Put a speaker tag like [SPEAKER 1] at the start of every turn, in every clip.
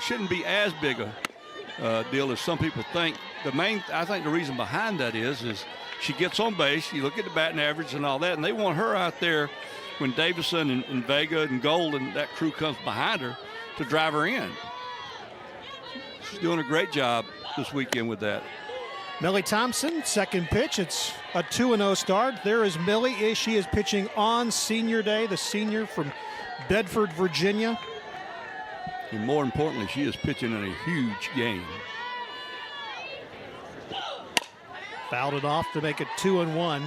[SPEAKER 1] shouldn't be as big a deal as some people think. I think the reason behind that is she gets on base. You look at the batting average and all that, and they want her out there when Davison and Vega and Gold and that crew comes behind her to drive her in. She's doing a great job this weekend with that.
[SPEAKER 2] Millie Thompson, second pitch. It's a 2-0 start. There is Millie. She is pitching on senior day, the senior from Bedford, Virginia.
[SPEAKER 1] And more importantly, she is pitching in a huge game.
[SPEAKER 2] Fouled it off to make it 2-1.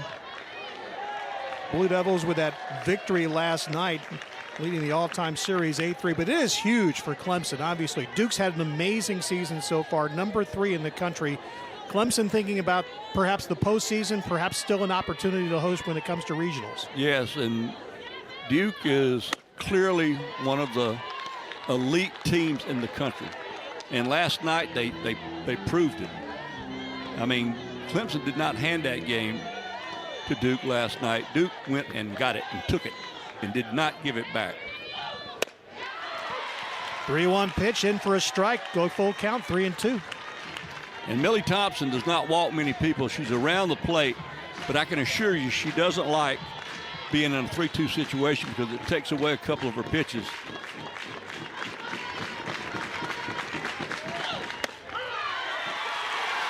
[SPEAKER 2] Blue Devils with that victory last night, leading the all-time series 8-3. But it is huge for Clemson, obviously. Duke's had an amazing season so far, number 3 in the country. Clemson thinking about perhaps the postseason, perhaps still an opportunity to host when it comes to regionals.
[SPEAKER 1] Yes, and Duke is clearly one of the elite teams in the country. And last night they proved it. I mean, Clemson did not hand that game to Duke last night. Duke went and got it and took it and did not give it back.
[SPEAKER 2] 3-1 pitch in for a strike. Go full count, 3-2.
[SPEAKER 1] And Millie Thompson does not walk many people. She's around the plate, but I can assure you she doesn't like being in a 3-2 situation because it takes away a couple of her pitches.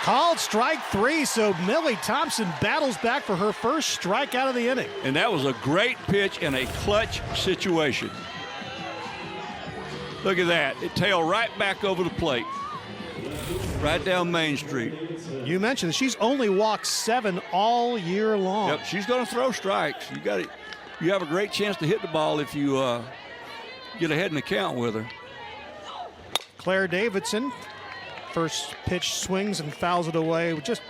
[SPEAKER 2] Called strike 3, so Millie Thompson battles back for her first strikeout of the inning.
[SPEAKER 1] And that was a great pitch in a clutch situation. Look at that. It tailed right back over the plate. Right down Main Street.
[SPEAKER 2] You mentioned she's only walked 7 all year long.
[SPEAKER 1] Yep, she's going to throw strikes. You have a great chance to hit the ball if you get ahead in the count with her.
[SPEAKER 2] Claire Davidson, first pitch swings and fouls it away with just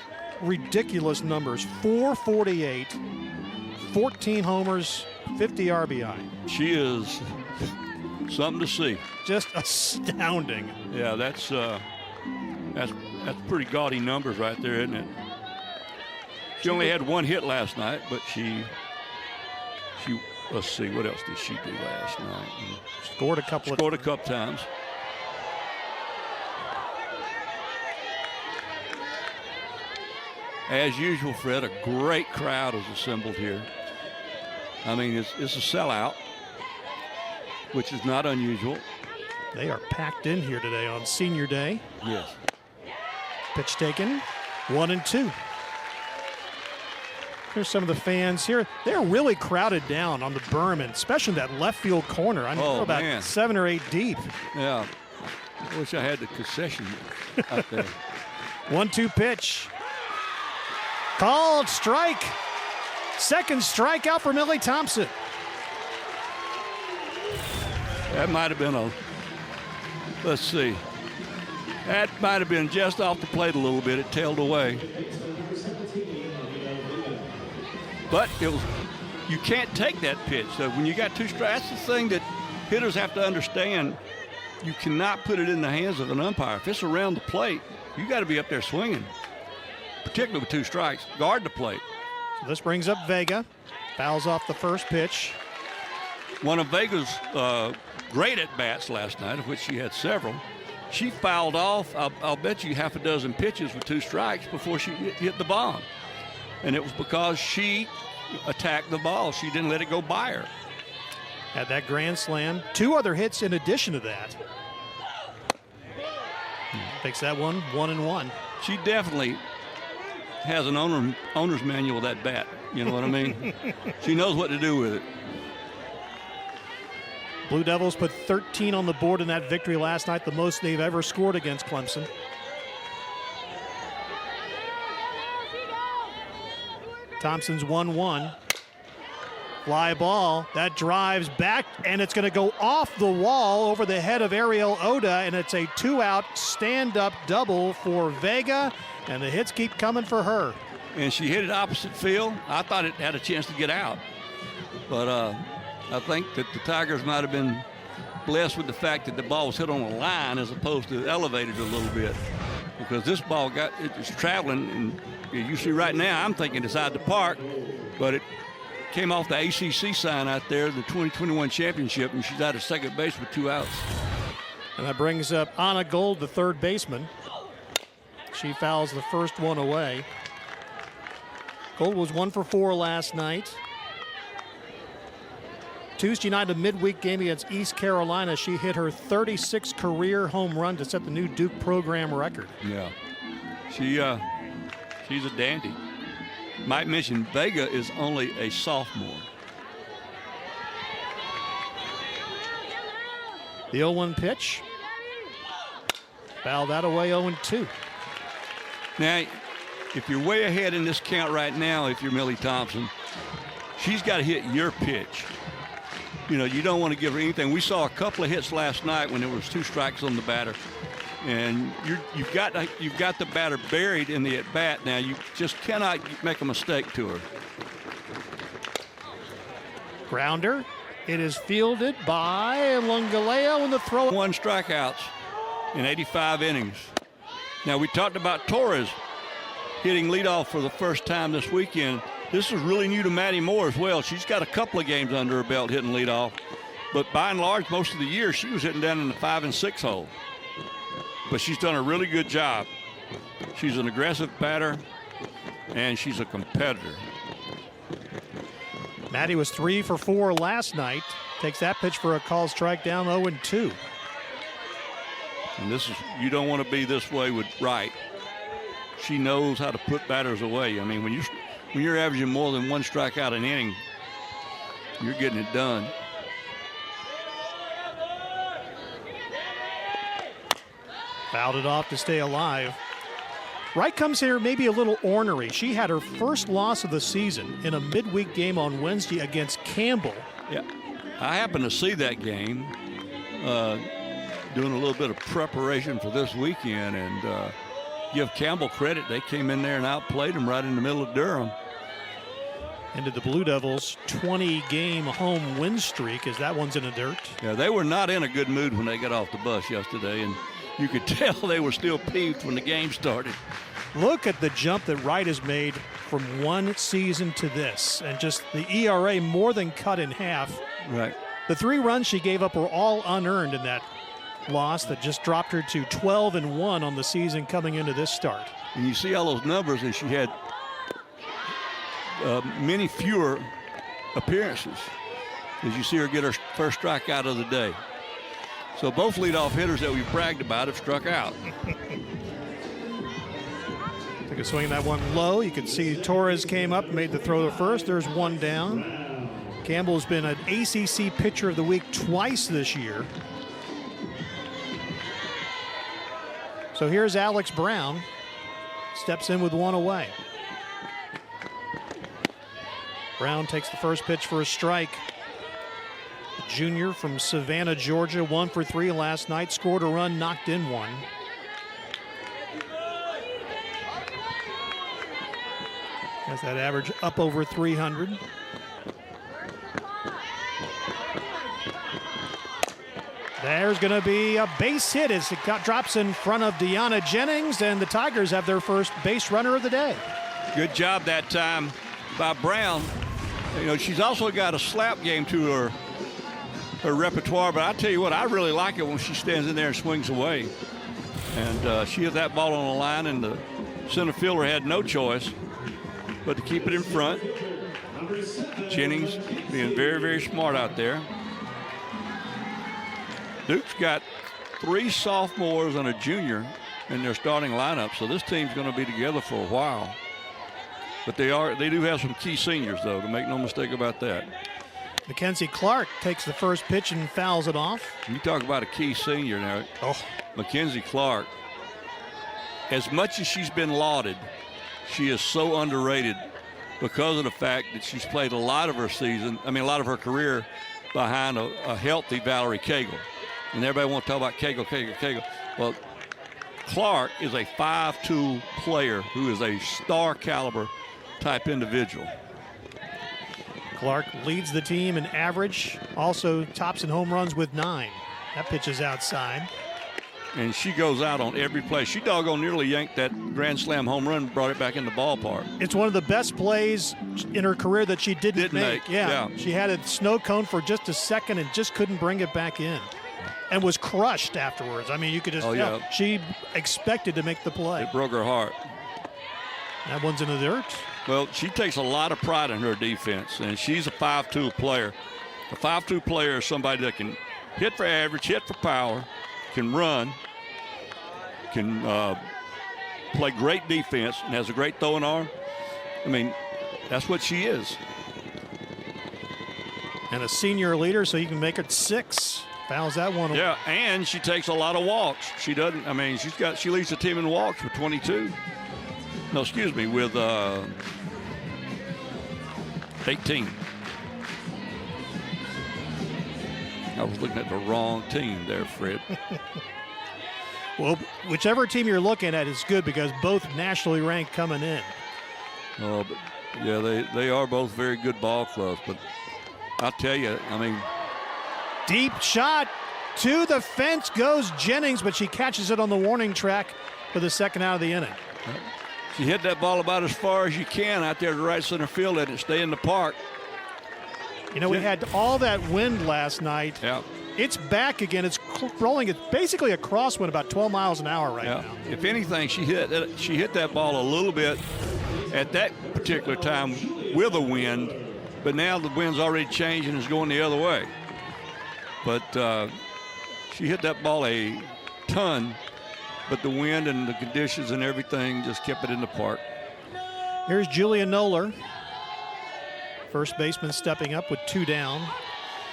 [SPEAKER 2] ridiculous numbers. 448, 14 homers, 50 RBI.
[SPEAKER 1] She is something to see.
[SPEAKER 2] Just astounding.
[SPEAKER 1] Yeah, that's pretty gaudy numbers right there, isn't it? She only had 1 hit last night, but she let's see, what else did she do last night?
[SPEAKER 2] Scored a couple
[SPEAKER 1] times. As usual, Fred, a great crowd is assembled here. I mean, it's a sellout, which is not unusual.
[SPEAKER 2] They are packed in here today on senior day.
[SPEAKER 1] Yes.
[SPEAKER 2] Pitch taken, 1-2. Here's some of the fans here. They're really crowded down on the berm, and especially that left field corner. I mean, about 7 or 8 deep.
[SPEAKER 1] Yeah. I wish I had the concession out there.
[SPEAKER 2] 1-2 pitch. Called strike. Second strikeout for Millie Thompson.
[SPEAKER 1] That might have been let's see. That might have been just off the plate a little bit. It tailed away. But you can't take that pitch. So when you got 2 strikes, that's the thing that hitters have to understand. You cannot put it in the hands of an umpire. If it's around the plate, you got to be up there swinging, particularly with 2 strikes. Guard the plate.
[SPEAKER 2] So this brings up Vega. Fouls off the first pitch.
[SPEAKER 1] One of Vega's great at-bats last night, of which she had several. She fouled off, I'll bet you, half a dozen pitches with 2 strikes before she hit the bomb. And it was because she attacked the ball. She didn't let it go by her.
[SPEAKER 2] Had that grand slam. 2 other hits in addition to that. Takes that one, 1-1.
[SPEAKER 1] She definitely has an owner's manual of that bat. You know what I mean? She knows what to do with it.
[SPEAKER 2] Blue Devils put 13 on the board in that victory last night, the most they've ever scored against Clemson. Thompson's 1-1. Fly ball. That drives back, and it's going to go off the wall over the head of Ariel Oda, and it's a 2-out stand-up double for Vega, and the hits keep coming for her.
[SPEAKER 1] And she hit it opposite field. I thought it had a chance to get out. But I think that the Tigers might have been blessed with the fact that the ball was hit on a line as opposed to elevated a little bit, because this ball it was traveling, and you see right now I'm thinking it's out the park, but it came off the ACC sign out there, the 2021 championship, and she's out of second base with 2 outs.
[SPEAKER 2] And that brings up Anna Gold, the third baseman. She fouls the first one away. Gold was 1 for 4 last night. Tuesday night, a midweek game against East Carolina, she hit her 36th career home run to set the new Duke program record.
[SPEAKER 1] Yeah, she's a dandy. Might mention Vega is only a sophomore.
[SPEAKER 2] The 0-1 pitch. Foul that away, 0-2.
[SPEAKER 1] Now, if you're way ahead in this count right now, if you're Millie Thompson, she's got to hit your pitch. You know, you don't want to give her anything. We saw a couple of hits last night when there was 2 strikes on the batter, and you've got the batter buried in the at bat. Now you just cannot make a mistake to her.
[SPEAKER 2] Grounder. It is fielded by Lungaleo in the throw.
[SPEAKER 1] 1 strikeouts in 85 innings. Now we talked about Torres hitting leadoff for the first time this weekend. This is really new to Maddie Moore as well. She's got a couple of games under her belt hitting leadoff, but by and large, most of the year she was hitting down in the 5 and 6 hole. But she's done a really good job. She's an aggressive batter, and she's a competitor.
[SPEAKER 2] Maddie was 3 for 4 last night. Takes that pitch for a call strike down, 0-2.
[SPEAKER 1] And this is, you don't want to be this way with Wright. She knows how to put batters away. I mean, when you're averaging more than 1 strikeout an inning, you're getting it done.
[SPEAKER 2] Fouled it off to stay alive. Wright comes here maybe a little ornery. She had her first loss of the season in a midweek game on Wednesday against Campbell.
[SPEAKER 1] Yeah, I happened to see that game, doing a little bit of preparation for this weekend, and give Campbell credit. They came in there and outplayed them right in the middle of Durham.
[SPEAKER 2] Into the Blue Devils' 20-game home win streak as that one's in the dirt.
[SPEAKER 1] Yeah, they were not in a good mood when they got off the bus yesterday, and you could tell they were still peeved when the game started.
[SPEAKER 2] Look at the jump that Wright has made from one season to this, and just the ERA more than cut in half.
[SPEAKER 1] Right.
[SPEAKER 2] The 3 runs she gave up were all unearned in that loss that just dropped her to 12-1 on the season coming into this start.
[SPEAKER 1] And you see all those numbers, and she had many fewer appearances as you see her get her first strikeout of the day. So both leadoff hitters that we've bragged about have struck out.
[SPEAKER 2] Took a swing at that one low. You can see Torres came up, made the throw to first. There's 1 down. Campbell's been an ACC Pitcher of the Week twice this year. So here's Alex Brown. Steps in with 1 away. Brown takes the first pitch for a strike. Junior from Savannah, Georgia, 1 for 3 last night. Scored a run, knocked in 1. Has that average up over 300. There's going to be a base hit as it drops in front of Deanna Jennings, and the Tigers have their first base runner of the day.
[SPEAKER 1] Good job that time by Brown. You know, she's also got a slap game to her repertoire, but I tell you what, I really like it when she stands in there and swings away. And she hit that ball on the line, and the center fielder had no choice but to keep it in front. Jennings being very, very smart out there. Duke's got 3 sophomores and a junior in their starting lineup, so this team's going to be together for a while. But they do have some key seniors, though, to make no mistake about that.
[SPEAKER 2] Mackenzie Clark takes the first pitch and fouls it off.
[SPEAKER 1] You talk about a key senior now.
[SPEAKER 2] Oh,
[SPEAKER 1] Mackenzie Clark, as much as she's been lauded, she is so underrated because of the fact that she's played a lot of her career behind a healthy Valerie Cagle. And everybody wants to talk about Cagle. Well, Clark is a 5'2" player who is a star caliber type individual.
[SPEAKER 2] Clark leads the team in average, also tops in home runs with 9. That pitch is outside.
[SPEAKER 1] And she goes out on every play. She doggone nearly yanked that grand slam home run, brought it back in the ballpark.
[SPEAKER 2] It's one of the best plays in her career that she didn't make.
[SPEAKER 1] Yeah.
[SPEAKER 2] She had a snow cone for just a second and just couldn't bring it back in. and was crushed afterwards. I mean, you could just tell she expected to make the play.
[SPEAKER 1] It broke her heart.
[SPEAKER 2] That one's in the dirt.
[SPEAKER 1] Well, she takes a lot of pride in her defense, and she's a 5'2" player. A 5'2" player is somebody that can hit for average, hit for power, can run, can play great defense, and has a great throwing arm. I mean, that's what she is.
[SPEAKER 2] And a senior leader, so you can make it 6. Fouls that one.
[SPEAKER 1] Yeah, and she takes a lot of walks. She doesn't. I mean, she leads the team in walks with 22. No, excuse me, with 18. I was looking at the wrong team there, Fred.
[SPEAKER 2] Well, whichever team you're looking at is good because both nationally ranked coming in.
[SPEAKER 1] Oh, but yeah, they are both very good ball clubs. But I'll tell you, I mean,
[SPEAKER 2] deep shot to the fence goes Jennings, but she catches it on the warning track for the second out of the inning.
[SPEAKER 1] She hit that ball about as far as you can out there to right center field, let it stay in the park.
[SPEAKER 2] You know, we had all that wind last night.
[SPEAKER 1] Yeah.
[SPEAKER 2] It's back again. It's rolling. It's basically a crosswind about 12 miles an hour right now.
[SPEAKER 1] If anything, she hit that ball a little bit at that particular time with a wind, but now the wind's already changed and is going the other way. But she hit that ball a ton, but the wind and the conditions and everything just kept it in the park.
[SPEAKER 2] Here's Julia Noller, first baseman, stepping up with 2 down.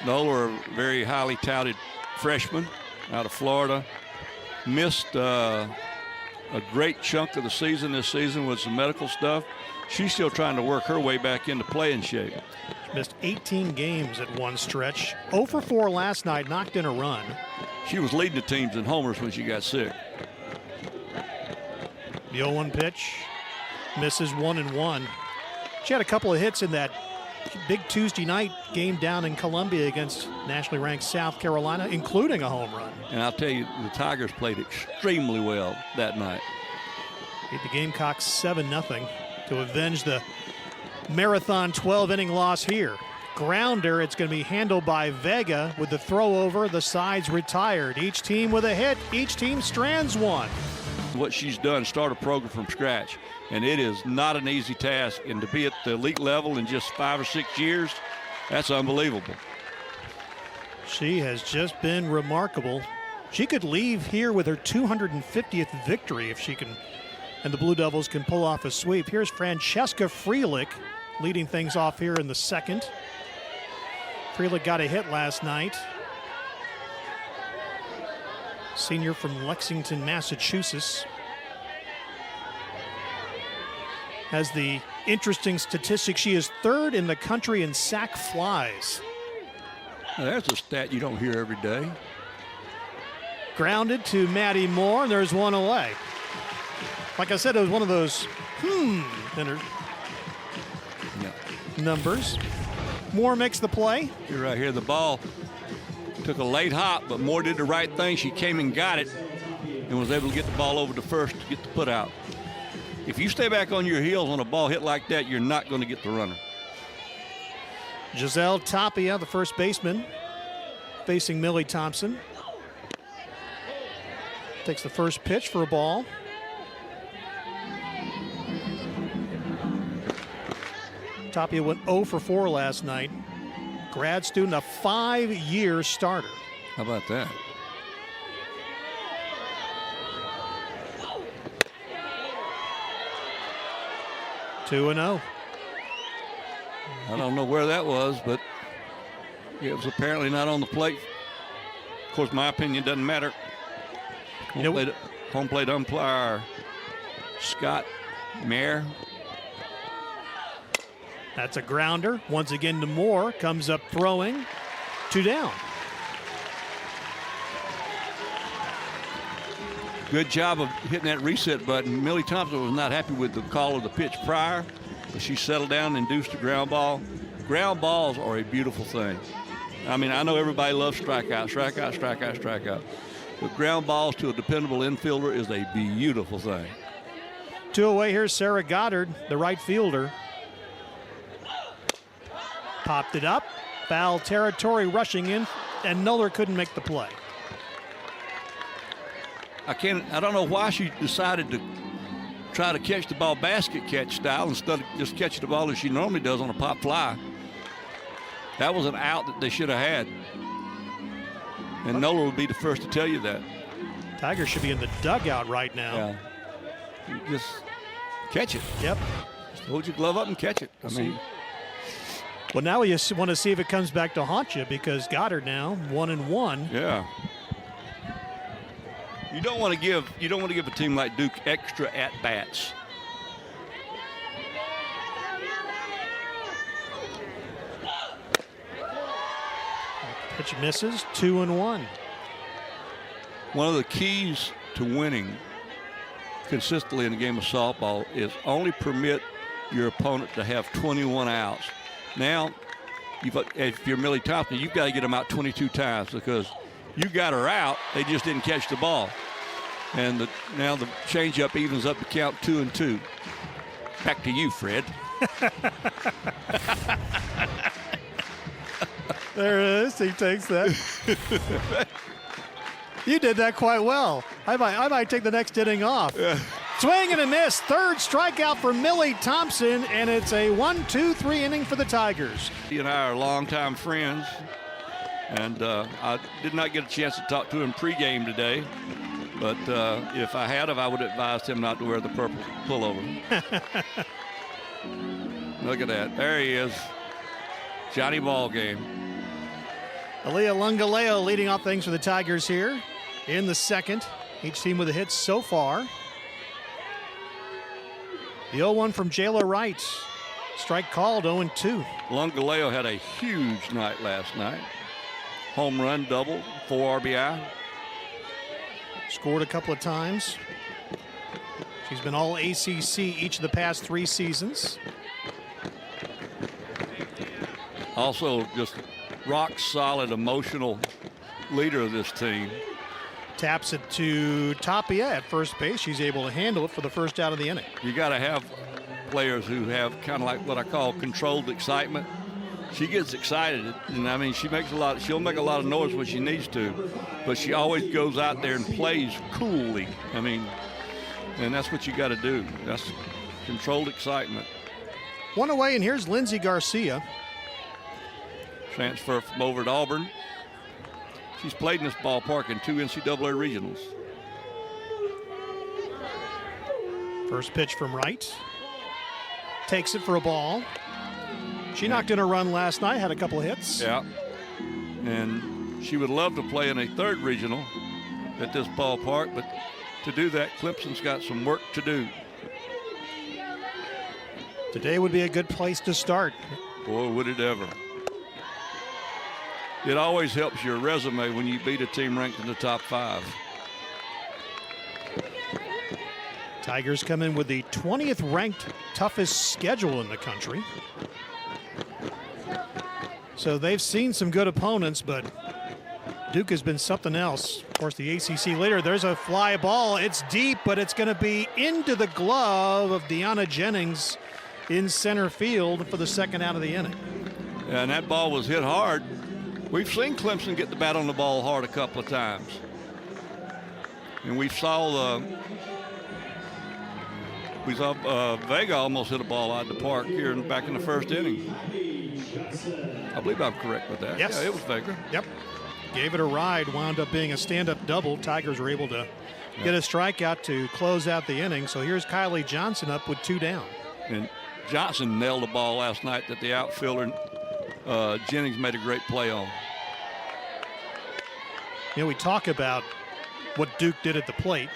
[SPEAKER 1] Noller, a very highly touted freshman out of Florida, missed a great chunk of the season this season with some medical stuff. She's still trying to work her way back into playing shape.
[SPEAKER 2] She missed 18 games at one stretch. 0 for 4 last night, knocked in a run.
[SPEAKER 1] She was leading the teams in homers when she got sick.
[SPEAKER 2] The 0-1 pitch, misses 1-1. She had a couple of hits in that big Tuesday night game down in Columbia against nationally ranked South Carolina, including a home run.
[SPEAKER 1] And I'll tell you, the Tigers played extremely well that night.
[SPEAKER 2] Beat the Gamecocks 7-0 to avenge the marathon 12-inning loss here. Grounder, it's going to be handled by Vega with the throw over. The sides retired. Each team with a hit. Each team strands one.
[SPEAKER 1] What she's done, start a program from scratch, and it is not an easy task. And to be at the elite level in just 5 or 6 years, that's unbelievable.
[SPEAKER 2] She has just been remarkable. She could leave here with her 250th victory if she can, and the Blue Devils can pull off a sweep. Here's Francesca Freelich leading things off here in the second. Freelich got a hit last night. Senior from Lexington, Massachusetts. Has the interesting statistic. She is 3rd in the country in sac flies.
[SPEAKER 1] Now, there's a stat you don't hear every day.
[SPEAKER 2] Grounded to Maddie Moore, and there's one away. Like I said, it was one of those numbers. Moore makes the play.
[SPEAKER 1] You're right here. The ball took a late hop, but Moore did the right thing. She came and got it and was able to get the ball over to first to get the put out. If you stay back on your heels on a ball hit like that, you're not going to get the runner.
[SPEAKER 2] Giselle Tapia, the first baseman, facing Millie Thompson. Takes the first pitch for a ball. Tapia went 0 for 4 last night. Grad student, a 5-year starter.
[SPEAKER 1] How about that?
[SPEAKER 2] Two and 0.
[SPEAKER 1] I don't know where that was, but it was apparently not on the plate. Of course, my opinion doesn't matter. Home plate umpire Scott Mayer.
[SPEAKER 2] That's a grounder. Once again to Moore. Comes up throwing. 2 down.
[SPEAKER 1] Good job of hitting that reset button. Millie Thompson was not happy with the call of the pitch prior, but she settled down and induced a ground ball. Ground balls are a beautiful thing. I mean, I know everybody loves strikeout, strikeout, strikeout, strikeout. But ground balls to a dependable infielder is a beautiful thing.
[SPEAKER 2] 2 away. Here's Sarah Goddard, the right fielder. Popped it up. Foul territory, rushing in, and Noller couldn't make the play.
[SPEAKER 1] I don't know why she decided to try to catch the ball basket catch style instead of just catching the ball as she normally does on a pop fly. That was an out that they should have had. And Nola would be the first to tell you that.
[SPEAKER 2] Tigers should be in the dugout right now.
[SPEAKER 1] Yeah. You just catch it.
[SPEAKER 2] Yep.
[SPEAKER 1] Just hold your glove up and catch it. I mean.
[SPEAKER 2] Well, now you want to see if it comes back to haunt you, because Goddard now 1-1.
[SPEAKER 1] Yeah. You don't want to give a team like Duke extra at bats.
[SPEAKER 2] Pitch misses, 2-1.
[SPEAKER 1] One of the keys to winning consistently in the game of softball is only permit your opponent to have 21 outs. Now, if you're Millie Thompson, you've got to get them out 22 times, because you got her out, they just didn't catch the ball. And now the changeup evens up to count 2-2. Back to you, Fred.
[SPEAKER 2] There it is. He takes that. You did that quite well. I might take the next inning off. Yeah. Swing and a miss. Third strikeout for Millie Thompson, and it's a 1-2-3 inning for the Tigers.
[SPEAKER 1] He and I are longtime friends, and I did not get a chance to talk to him pregame today. But if I had, I would have advised him not to wear the purple pullover. Look at that. There he is. Johnny Ballgame.
[SPEAKER 2] Aaliyah Lungaleo leading off things for the Tigers here in the second. Each team with a hit so far. The 0-1 from Jayla Wright. Strike called, 0-2.
[SPEAKER 1] Lungaleo had a huge night last night. Home run, double, 4 RBI.
[SPEAKER 2] Scored a couple of times. She's been all ACC each of the past 3 seasons.
[SPEAKER 1] Also just rock solid, emotional leader of this team.
[SPEAKER 2] Taps it to Tapia at first base. She's able to handle it for the first out of the inning.
[SPEAKER 1] You got to have players who have kind of like what I call controlled excitement. She gets excited, and I mean, she'll make a lot of noise when she needs to, but she always goes out there and plays coolly. I mean, and that's what you got to do. That's controlled excitement.
[SPEAKER 2] One away, and here's Lindsey Garcia.
[SPEAKER 1] Transfer from over at Auburn. She's played in this ballpark in 2 NCAA regionals.
[SPEAKER 2] First pitch from Wright. Takes it for a ball. She knocked in a run last night, had a couple of hits.
[SPEAKER 1] Yeah. And she would love to play in a 3rd regional at this ballpark, but to do that, Clemson's got some work to do.
[SPEAKER 2] Today would be a good place to start.
[SPEAKER 1] Boy, would it ever. It always helps your resume when you beat a team ranked in the top 5.
[SPEAKER 2] Tigers come in with the 20th ranked toughest schedule in the country. So they've seen some good opponents, but Duke has been something else. Of course, the ACC leader, there's a fly ball. It's deep, but it's going to be into the glove of Deanna Jennings in center field for the second out of the inning.
[SPEAKER 1] And that ball was hit hard. We've seen Clemson get the bat on the ball hard a couple of times. And we saw Vega almost hit a ball out of the park here back in the first inning. I believe I'm correct with that.
[SPEAKER 2] Yes.
[SPEAKER 1] Yeah, it was Vega.
[SPEAKER 2] Yep. Gave it a ride, wound up being a stand-up double. Tigers were able to get a strikeout to close out the inning. So here's Kylie Johnson up with 2 down.
[SPEAKER 1] And Johnson nailed the ball last night that the outfielder Jennings made a great play on.
[SPEAKER 2] You know, we talk about what Duke did at the plate,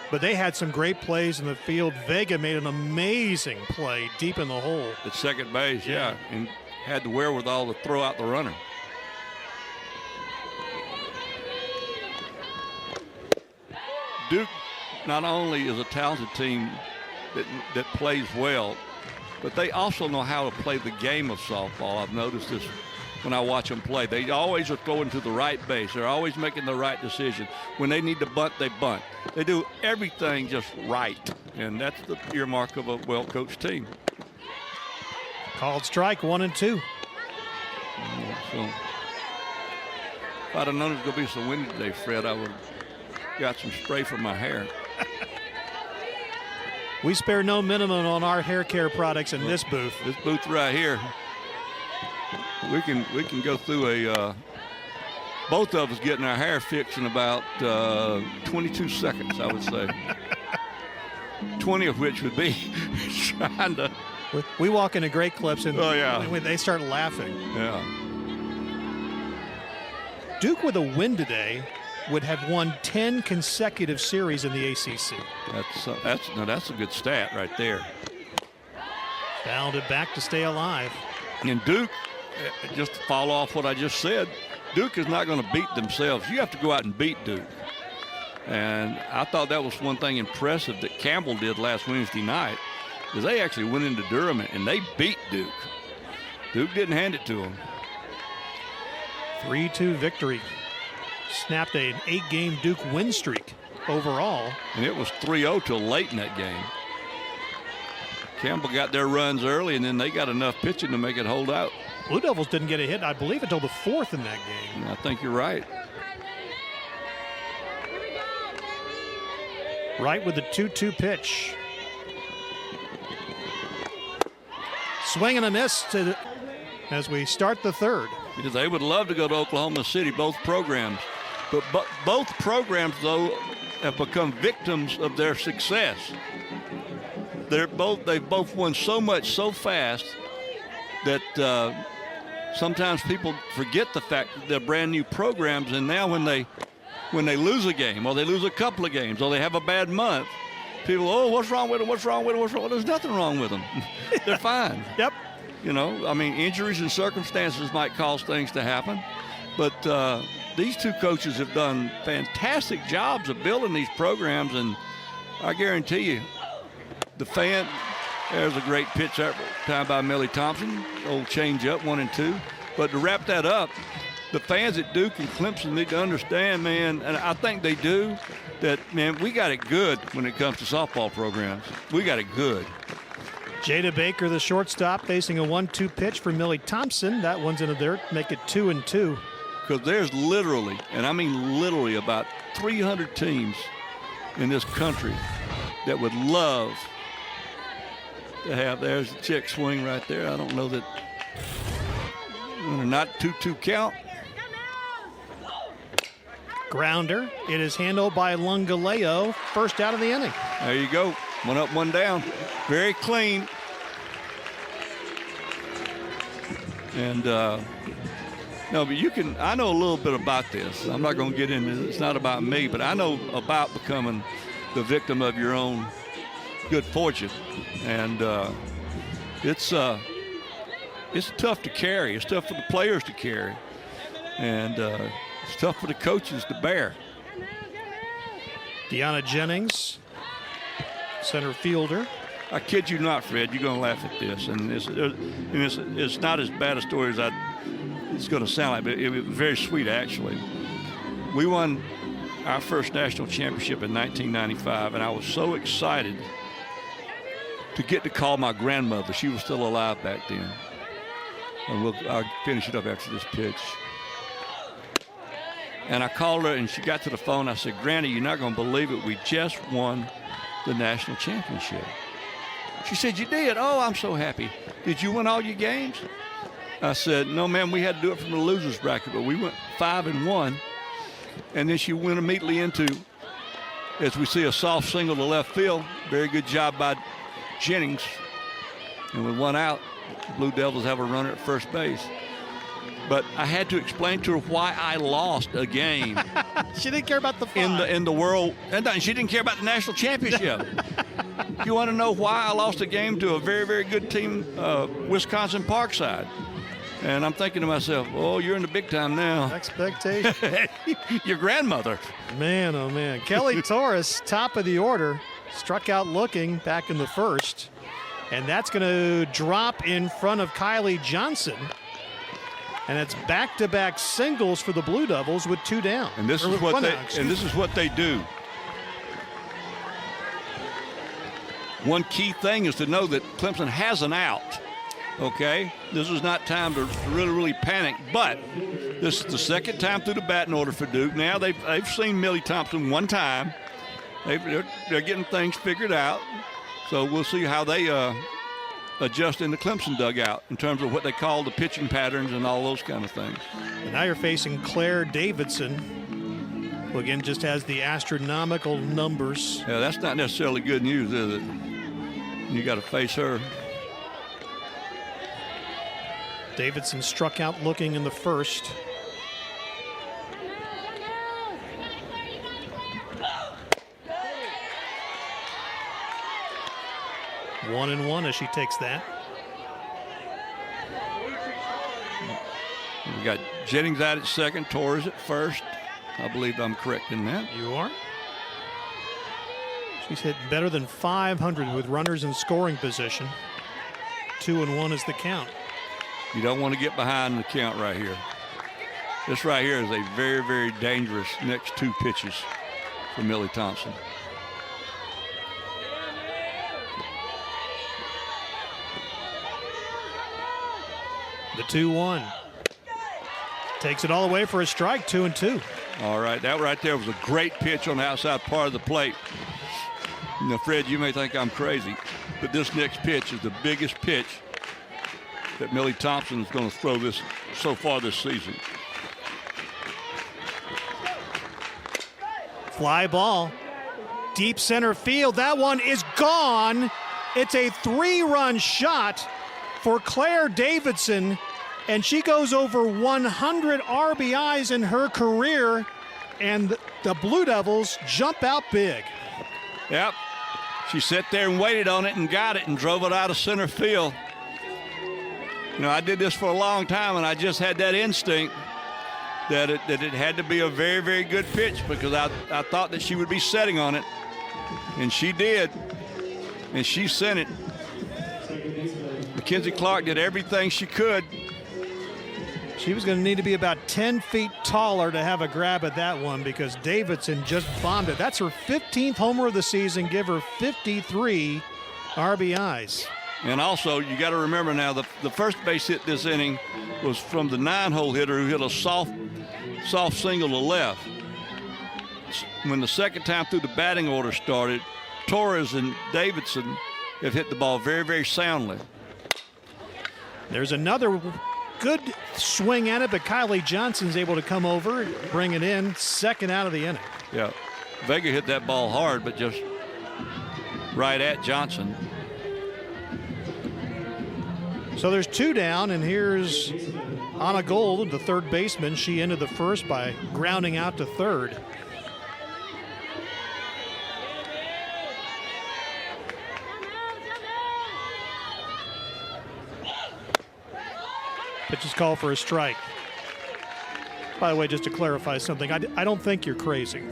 [SPEAKER 2] but they had some great plays in the field. Vega made an amazing play deep in the hole.
[SPEAKER 1] At second base, yeah, and had the wherewithal to throw out the runner. Duke not only is a talented team that plays well, but they also know how to play the game of softball. I've noticed this when I watch them play. They always are going to the right base. They're always making the right decision. When they need to bunt, they bunt. They do everything just right, and that's the earmark of a well-coached team.
[SPEAKER 2] Called strike, 1-2.
[SPEAKER 1] So, if I'd have known it was going to be so windy today, Fred, I would got some spray for my hair.
[SPEAKER 2] We spare no minimum on our hair care products in this booth.
[SPEAKER 1] This booth right here, we can go through a. Both of us getting our hair fixed in about 22 seconds, I would say. 20 of which would be trying to.
[SPEAKER 2] We walk into Great Clips and they start laughing.
[SPEAKER 1] Yeah.
[SPEAKER 2] Duke with a win today would have won 10 consecutive series in the ACC.
[SPEAKER 1] That's a good stat right there.
[SPEAKER 2] Bounded back to stay alive.
[SPEAKER 1] And Duke, just to follow off what I just said, Duke is not going to beat themselves. You have to go out and beat Duke. And I thought that was one thing impressive that Campbell did last Wednesday night, is they actually went into Durham and they beat Duke. Duke didn't hand it to them.
[SPEAKER 2] 3-2 victory. Snapped an 8-game Duke win streak overall.
[SPEAKER 1] And it was 3-0 till late in that game. Campbell got their runs early, and then they got enough pitching to make it hold out.
[SPEAKER 2] Blue Devils didn't get a hit, I believe, until the 4th in that game.
[SPEAKER 1] I think you're right.
[SPEAKER 2] Right with the 2-2 pitch. Swing and a miss as we start the third.
[SPEAKER 1] Because they would love to go to Oklahoma City, both programs. But both programs, though, have become victims of their success. They've both won so much so fast that sometimes people forget the fact that they're brand new programs, and now when they lose a game or they lose a couple of games or they have a bad month, people, what's wrong with them? What's wrong with them? What's wrong? Well, there's nothing wrong with them. They're fine.
[SPEAKER 2] Yep.
[SPEAKER 1] You know, I mean, injuries and circumstances might cause things to happen, but these two coaches have done fantastic jobs of building these programs, and I guarantee you, the fan, there's a great pitch that time by Millie Thompson, old change-up, 1-2. But to wrap that up, the fans at Duke and Clemson need to understand, man, and I think they do, that, man, we got it good when it comes to softball programs. We got it good.
[SPEAKER 2] Jada Baker, the shortstop, facing a 1-2 pitch for Millie Thompson. That one's in the dirt, make it 2-2.
[SPEAKER 1] Because there's literally, and I mean literally, about 300 teams in this country that would love to have. There's the check swing right there. I don't know that, not 2-2 count.
[SPEAKER 2] Grounder. It is handled by Lungaleo. First out of the inning.
[SPEAKER 1] There you go. One up, one down. Very clean. And no, but I know a little bit about this. I'm not going to get into it. It's not about me, but I know about becoming the victim of your own good fortune. And it's tough to carry. It's tough for the players to carry. And it's tough for the coaches to bear.
[SPEAKER 2] Deanna Jennings, center fielder.
[SPEAKER 1] I kid you not, Fred. You're going to laugh at this, and it's not as bad a story as it's going to sound like, but it was very sweet, actually. We won our first national championship in 1995, and I was so excited to get to call my grandmother. She was still alive back then. And I'll finish it up after this pitch. And I called her, and she got to the phone. I said, Granny, you're not going to believe it. We just won the national championship. She said, you did? Oh, I'm so happy. Did you win all your games? I said, no, ma'am, we had to do it from the loser's bracket, but we went 5-1. And then she went immediately into, as we see, a soft single to left field. Very good job by Jennings. And with one out, the Blue Devils have a runner at first base. But I had to explain to her why I lost a game.
[SPEAKER 2] She didn't care about the fun.
[SPEAKER 1] In the world, and she didn't care about the national championship. You want to know why I lost a game to a very, very good team, Wisconsin Parkside? And I'm thinking to myself, oh, you're in the big time now.
[SPEAKER 2] Expectation.
[SPEAKER 1] Your grandmother.
[SPEAKER 2] Man, oh, man. Kelly Torres, top of the order, struck out looking back in the first. And that's going to drop in front of Kylie Johnson. And it's back-to-back singles for the Blue Devils with 2 down.
[SPEAKER 1] And this is what they do. One key thing is to know that Clemson has an out. Okay, this is not time to really, really panic. But This is the second time through the batting order for Duke. Now they've seen Millie Thompson one time. They're getting things figured out. So we'll see how they adjust in the Clemson dugout in terms of what they call the pitching patterns and all those kind of things.
[SPEAKER 2] And now you're facing Claire Davidson, who again just has the astronomical numbers.
[SPEAKER 1] Yeah, that's not necessarily good news, is it? You got to face her.
[SPEAKER 2] Davidson struck out looking in the first. One and one as she takes that.
[SPEAKER 1] We got Jennings out at second, Torres at first. I believe I'm correct in that.
[SPEAKER 2] You are. She's hit better than 500 with runners in scoring position. 2-1 is the count.
[SPEAKER 1] You don't want to get behind the count right here. This right here is a very, very dangerous next two pitches for Millie Thompson.
[SPEAKER 2] The 2-1. Takes it all the way for a strike, 2-2.
[SPEAKER 1] All right, that right there was a great pitch on the outside part of the plate. Now, Fred, you may think I'm crazy, but this next pitch is the biggest pitch that Millie Thompson is going to throw this so far this season.
[SPEAKER 2] Fly ball. Deep center field. That one is gone. It's a 3-run shot for Claire Davidson, and she goes over 100 RBIs in her career, and the Blue Devils jump out big.
[SPEAKER 1] Yep. She sat there and waited on it and got it and drove it out of center field. You know, I did this for a long time, and I just had that instinct that it had to be a very, very good pitch because I thought that she would be setting on it, and she did, and she sent it. Mackenzie Clark did everything she could.
[SPEAKER 2] She was going to need to be about 10 feet taller to have a grab at that one because Davidson just bombed it. That's her 15th homer of the season, give her 53 RBIs.
[SPEAKER 1] And also, you got to remember now, the first base hit this inning was from the 9-hole hitter who hit a soft single to left. When the second time through the batting order started, Torres and Davidson have hit the ball very, very soundly.
[SPEAKER 2] There's another good swing at it, but Kylie Johnson's able to come over, bring it in, second out of the inning.
[SPEAKER 1] Yeah, Vega hit that ball hard, but just right at Johnson.
[SPEAKER 2] So there's 2 down, and here's Anna Gold, the third baseman. She ended the first by grounding out to third. Pitch is called for a strike. By the way, just to clarify something, I don't think you're crazy.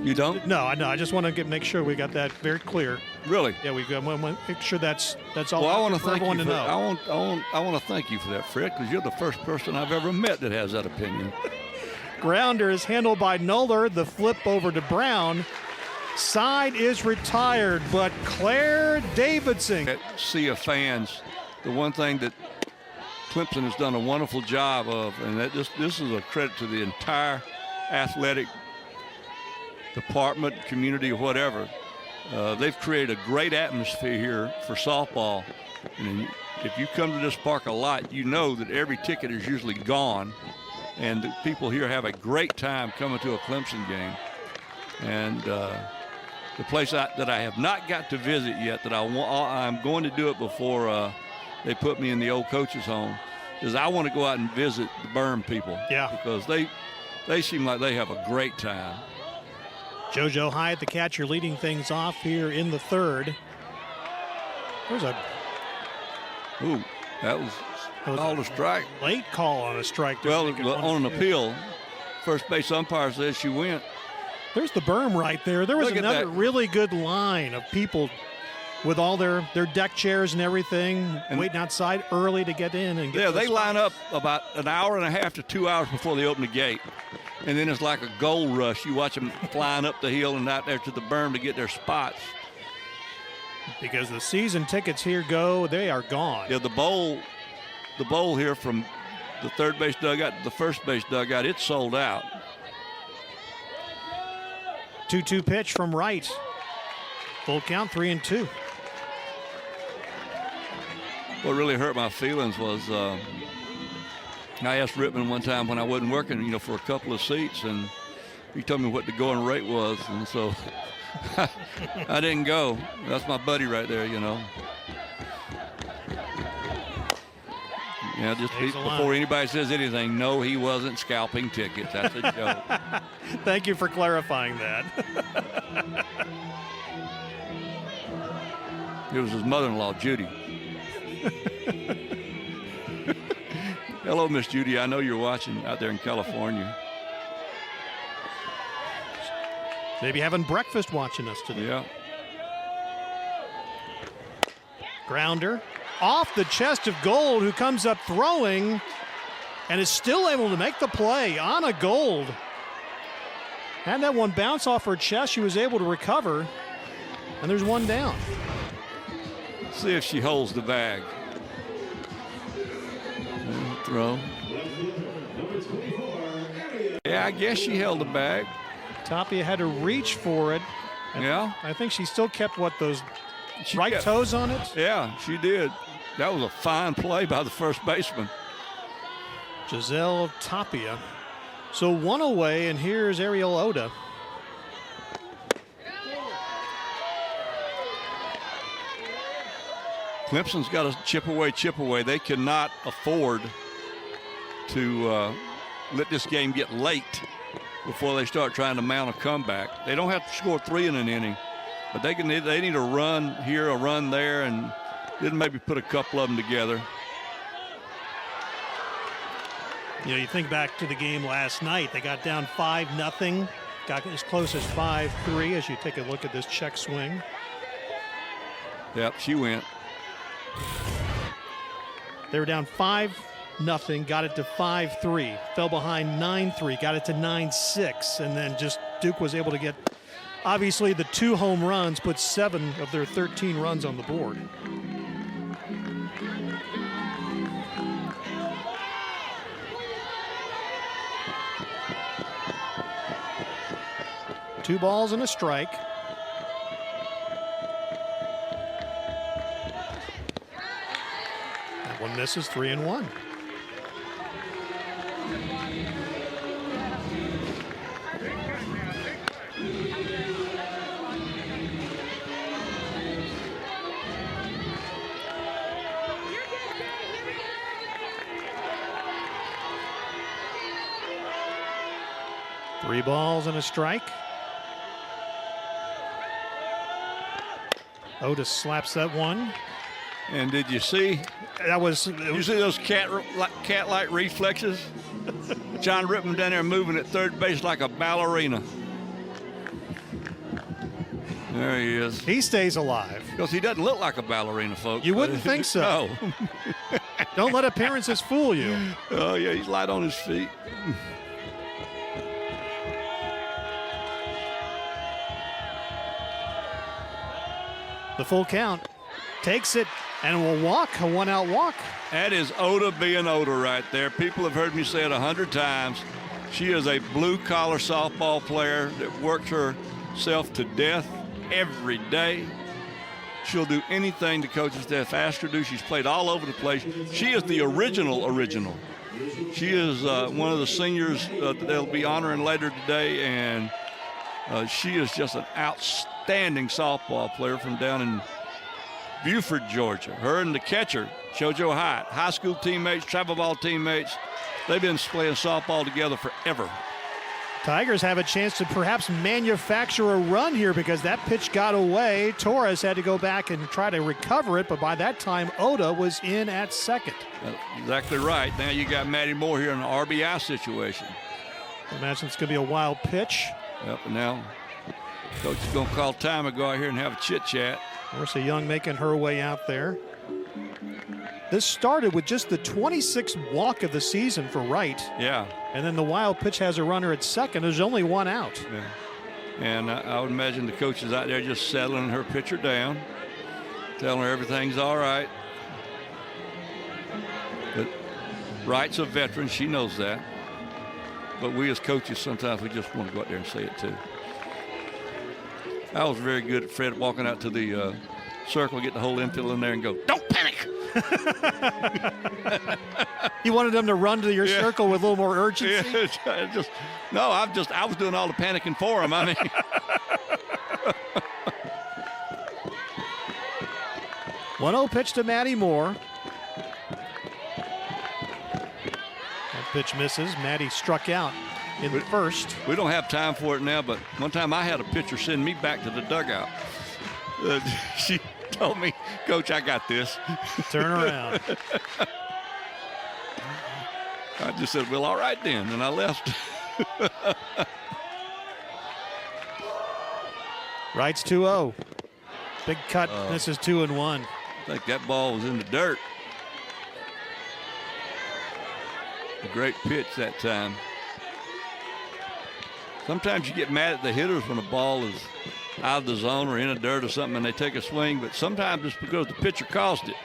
[SPEAKER 1] You don't?
[SPEAKER 2] No, I just want to make sure we got that very clear.
[SPEAKER 1] Really?
[SPEAKER 2] Yeah, we want to make sure that's all.
[SPEAKER 1] Well, I want to
[SPEAKER 2] for
[SPEAKER 1] thank
[SPEAKER 2] everyone
[SPEAKER 1] you
[SPEAKER 2] to
[SPEAKER 1] for
[SPEAKER 2] know.
[SPEAKER 1] I want to thank you for that, Fred, because you're the first person I've ever met that has that opinion.
[SPEAKER 2] Grounder is handled by Noller. The flip over to Brown. Side is retired, but Claire Davidson.
[SPEAKER 1] At sea of fans, the one thing that Clemson has done a wonderful job of, and that this is a credit to the entire athletic department, community, or whatever. They've created a great atmosphere here for softball. And if you come to this park a lot, you know that every ticket is usually gone, and the people here have a great time coming to a Clemson game. And the place that I have not got to visit yet, that I'm going to do it before they put me in the old coach's home, is I want to go out and visit the Berm people.
[SPEAKER 2] Yeah.
[SPEAKER 1] Because they seem like they have a great time.
[SPEAKER 2] JoJo Hyatt, the catcher, leading things off here in the third. There's a
[SPEAKER 1] Ooh, that was called a strike.
[SPEAKER 2] Late call on a strike.
[SPEAKER 1] Well, on an appeal, first base umpire says she went.
[SPEAKER 2] There's the berm right there. There was another really good line of people with all their deck chairs and everything, and waiting outside early to get in. And get
[SPEAKER 1] they line up about an hour and a half to 2 hours before they open the gate. And then it's like a gold rush. You watch them flying up the hill and out there to the berm to get their spots.
[SPEAKER 2] Because the season tickets here they are gone.
[SPEAKER 1] Yeah, the bowl here from the third base dugout to the first base dugout, it's sold out.
[SPEAKER 2] 2-2 pitch from Wright. Full count, 3-2.
[SPEAKER 1] What really hurt my feelings was I asked Rittman one time when I wasn't working, for a couple of seats, and he told me what the going rate was, and so I didn't go. That's my buddy right there, Yeah, just before anybody says anything, no, he wasn't scalping tickets. That's a joke.
[SPEAKER 2] Thank you for clarifying that.
[SPEAKER 1] It was his mother-in-law, Judy. Hello, Miss Judy. I know you're watching out there in California.
[SPEAKER 2] Maybe having breakfast watching us today.
[SPEAKER 1] Yeah.
[SPEAKER 2] Grounder off the chest of Gold, who comes up throwing and is still able to make the play. Anna Gold had that one bounce off her chest. She was able to recover, and there's one down.
[SPEAKER 1] See if she holds the bag. Throw. Yeah, I guess she held the bag.
[SPEAKER 2] Tapia had to reach for it.
[SPEAKER 1] Yeah.
[SPEAKER 2] I think she still kept those right toes on it.
[SPEAKER 1] Yeah, she did. That was a fine play by the first baseman.
[SPEAKER 2] Giselle Tapia. So one away, and here's Ariel Oda.
[SPEAKER 1] Clemson's got to chip away. They cannot afford to let this game get late before they start trying to mount a comeback. They don't have to score 3 in an inning, but they need a run here, a run there, and then maybe put a couple of them together.
[SPEAKER 2] You think back to the game last night. They got down 5-0, got as close as 5-3 as you take a look at this check swing.
[SPEAKER 1] Yep, she went.
[SPEAKER 2] They were down 5-0, got it to 5-3, fell behind 9-3, got it to 9-6, and then just Duke was able to get, obviously, the 2 home runs, put 7 of their 13 runs on the board. Two balls and a strike. That one misses, 3-1. Three balls and a strike. Otis slaps that one.
[SPEAKER 1] And did you see? You see those cat-like reflexes? John Rittman down there moving at third base like a ballerina. There he is.
[SPEAKER 2] He stays alive.
[SPEAKER 1] Because he doesn't look like a ballerina, folks.
[SPEAKER 2] You wouldn't think so.
[SPEAKER 1] No.
[SPEAKER 2] Don't let appearances fool you.
[SPEAKER 1] Oh, yeah, he's light on his feet.
[SPEAKER 2] The full count. Takes it and will walk, a one-out walk.
[SPEAKER 1] That is Oda being Oda right there. People have heard me say it 100 times. She is a blue-collar softball player that works herself to death every day. She'll do anything the coaching staff asks her to do. She's played all over the place. She is the original. She is one of the seniors that they'll be honoring later today, and she is just an outstanding softball player from down in Buford, Georgia. Her and the catcher, JoJo Hyatt, high school teammates, travel ball teammates. They've been playing softball together forever.
[SPEAKER 2] Tigers have a chance to perhaps manufacture a run here because that pitch got away. Torres had to go back and try to recover it, but by that time, Oda was in at second.
[SPEAKER 1] That's exactly right. Now you got Maddie Moore here in an RBI situation.
[SPEAKER 2] I imagine it's going to be a wild pitch.
[SPEAKER 1] Yep, and now coach is going to call time and go out here and have a chit-chat.
[SPEAKER 2] Marissa Young making her way out there. This started with just the 26th walk of the season for Wright.
[SPEAKER 1] Yeah.
[SPEAKER 2] And then the wild pitch has a runner at second. There's only one out.
[SPEAKER 1] Yeah. And I would imagine the coach is out there just settling her pitcher down, telling her everything's all right. But Wright's a veteran. She knows that. But we as coaches, sometimes we just want to go out there and say it too. I was very good at Fred walking out to the circle, get the whole infield in there and go, "Don't panic."
[SPEAKER 2] You wanted them to run to your circle with a little more urgency?
[SPEAKER 1] Yeah, I was doing all the panicking for them. I mean.
[SPEAKER 2] 1-0 pitch to Maddie Moore. That pitch misses. Maddie struck out in the first.
[SPEAKER 1] We don't have time for it now, but one time I had a pitcher send me back to the dugout. She told me, "Coach, I got this."
[SPEAKER 2] Turn around.
[SPEAKER 1] I just said, "Well, all right then," and I left.
[SPEAKER 2] Wright's 2-0. Big cut. This is 2-1.
[SPEAKER 1] I think that ball was in the dirt. A great pitch that time. Sometimes you get mad at the hitters when a ball is out of the zone or in the dirt or something and they take a swing, but sometimes it's because the pitcher caused it.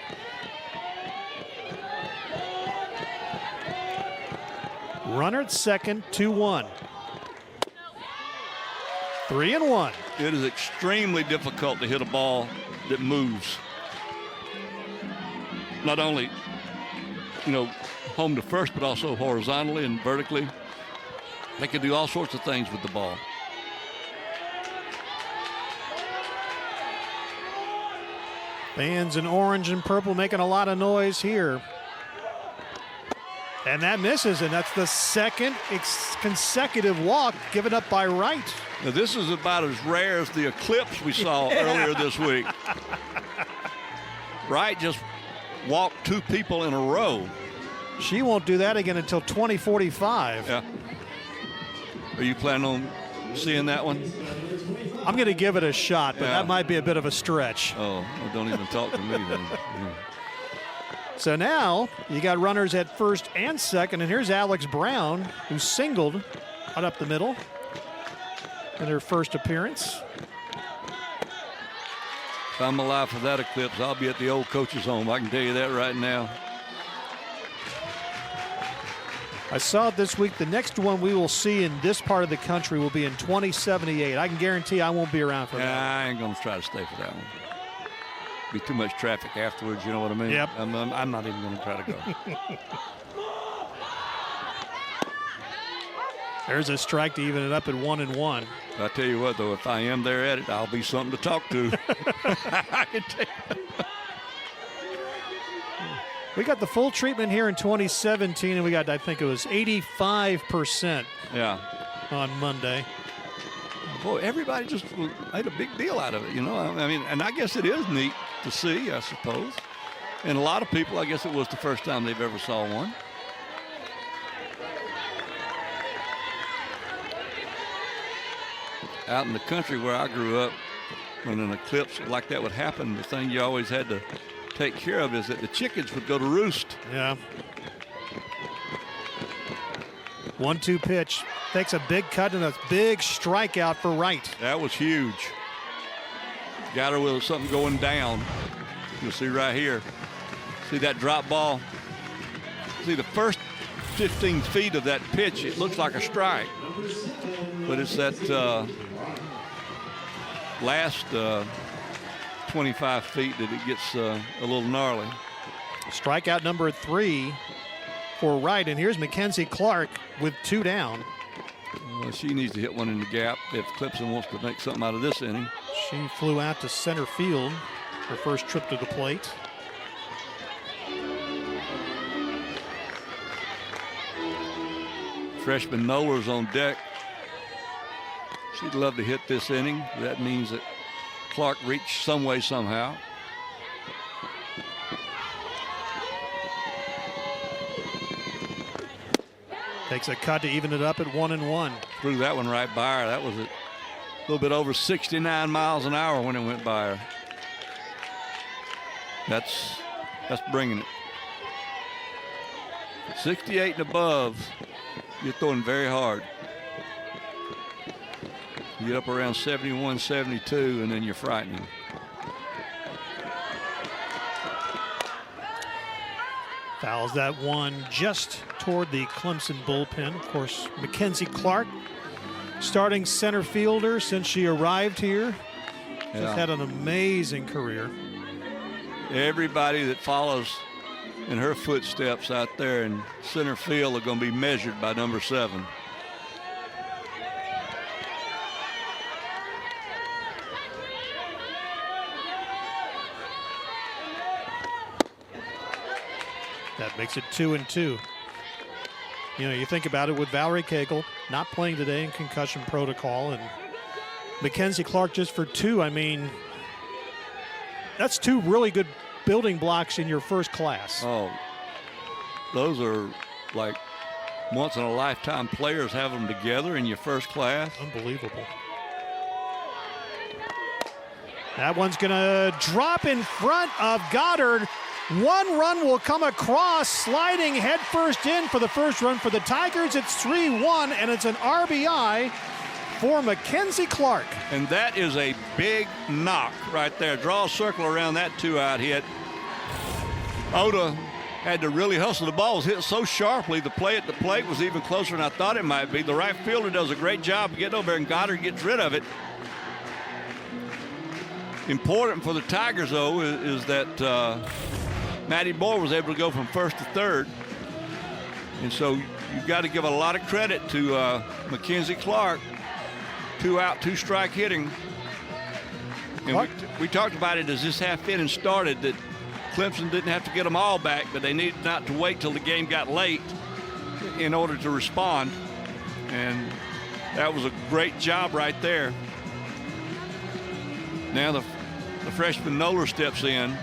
[SPEAKER 2] Runner at second, 2-1. 3-1.
[SPEAKER 1] It is extremely difficult to hit a ball that moves. Not only, home to first, but also horizontally and vertically. They can do all sorts of things with the ball.
[SPEAKER 2] Fans in orange and purple making a lot of noise here. And that misses, and that's the second consecutive walk given up by Wright.
[SPEAKER 1] Now, this is about as rare as the eclipse we saw earlier this week. Wright just walked two people in a row.
[SPEAKER 2] She won't do that again until 2045.
[SPEAKER 1] Yeah. Are you planning on seeing that one?
[SPEAKER 2] I'm going to give it a shot, but
[SPEAKER 1] Yeah.
[SPEAKER 2] that might be a bit of a stretch.
[SPEAKER 1] Oh, well, don't even talk to me then. Yeah.
[SPEAKER 2] So now you got runners at first and second, and here's Alex Brown, who singled right up the middle in her first appearance.
[SPEAKER 1] If I'm alive for that eclipse, I'll be at the old coach's home. I can tell you that right now.
[SPEAKER 2] I saw it this week. The next one we will see in this part of the country will be in 2078. I can guarantee I won't be around for that.
[SPEAKER 1] I ain't going to try to stay for that one. Be too much traffic afterwards, you know what I mean?
[SPEAKER 2] Yep.
[SPEAKER 1] I'm not even going to try to go.
[SPEAKER 2] There's a strike to even it up at 1-1.
[SPEAKER 1] I tell you what, though, if I am there at it, I'll be something to talk to. I can tell you.
[SPEAKER 2] We got the full treatment here in 2017, and we got, I think it was 85% on Monday.
[SPEAKER 1] Boy, everybody just made a big deal out of it, I mean, and I guess it is neat to see, I suppose. And a lot of people, I guess it was the first time they've ever saw one. Out in the country where I grew up, when an eclipse like that would happen, the thing you always had to take care of is that the chickens would go to roost.
[SPEAKER 2] Yeah. 1-2 pitch. Takes a big cut and a big strikeout for Wright.
[SPEAKER 1] That was huge. Got her with something going down. You'll see right here. See that drop ball? See the first 15 feet of that pitch, it looks like a strike. But it's that last 25 feet that it gets a little gnarly.
[SPEAKER 2] Strikeout number 3 for Wright. And here's Mackenzie Clark with 2 down.
[SPEAKER 1] Well, she needs to hit one in the gap if Clemson wants to make something out of this inning.
[SPEAKER 2] She flew out to center field, her first trip to the plate.
[SPEAKER 1] Freshman Knowler's on deck. She'd love to hit this inning. That means that Clark reached some way somehow.
[SPEAKER 2] Takes a cut to even it up at 1-1.
[SPEAKER 1] Threw that one right by her. That was a little bit over 69 miles an hour when it went by her. That's bringing it. 68 and above, you're throwing very hard. You get up around 71, 72, and then you're frightening.
[SPEAKER 2] Fouls that one just toward the Clemson bullpen. Of course, Mackenzie Clark, starting center fielder since she arrived here. Just had an amazing career.
[SPEAKER 1] Everybody that follows in her footsteps out there in center field are going to be measured by number 7.
[SPEAKER 2] That makes it 2-2. You know, you think about it with Valerie Cagle not playing today in concussion protocol, and Mackenzie Clark just for 2. I mean, that's 2 really good building blocks in your first class.
[SPEAKER 1] Oh, those are like once-in-a-lifetime players having them together in your first class.
[SPEAKER 2] Unbelievable. That one's going to drop in front of Goddard. One run will come across, sliding headfirst in for the first run for the Tigers. It's 3-1, and it's an RBI for Mackenzie Clark.
[SPEAKER 1] And that is a big knock right there. Draw a circle around that 2-out hit. Oda had to really hustle. The ball was hit so sharply, the play at the plate was even closer than I thought it might be. The right fielder does a great job of getting over there, and Goddard gets rid of it. Important for the Tigers, though, is that Maddie Moore was able to go from first to third. And so you've got to give a lot of credit to Mackenzie Clark. 2-out, 2-strike hitting. And we talked about it as this half inning started, that Clemson didn't have to get them all back, but they needed not to wait till the game got late in order to respond. And that was a great job right there. Now the freshman Noller steps in.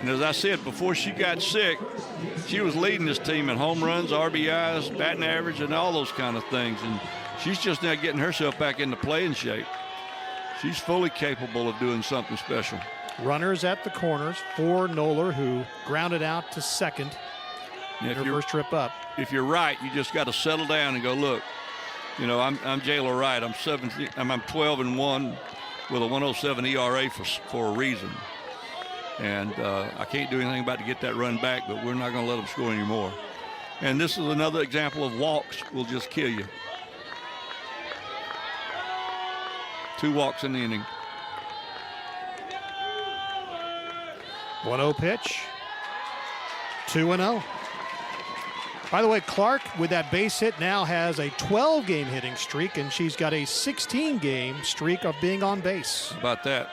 [SPEAKER 1] And as I said, before she got sick, she was leading this team in home runs, RBIs, batting average, and all those kind of things. And she's just now getting herself back into playing shape. She's fully capable of doing something special.
[SPEAKER 2] Runners at the corners for Noller, who grounded out to second in her first trip up.
[SPEAKER 1] If you're right, you just got to settle down and go, look, you know, I'm Jayla Wright. I'm 12-1 with a 107 ERA for a reason. And I can't do anything about to get that run back, but we're not going to let them score anymore. And this is another example of walks will just kill you. 2 walks in the inning.
[SPEAKER 2] 1-0 pitch. 2-0. By the way, Clark, with that base hit, now has a 12-game hitting streak, and she's got a 16-game streak of being on base.
[SPEAKER 1] How about that?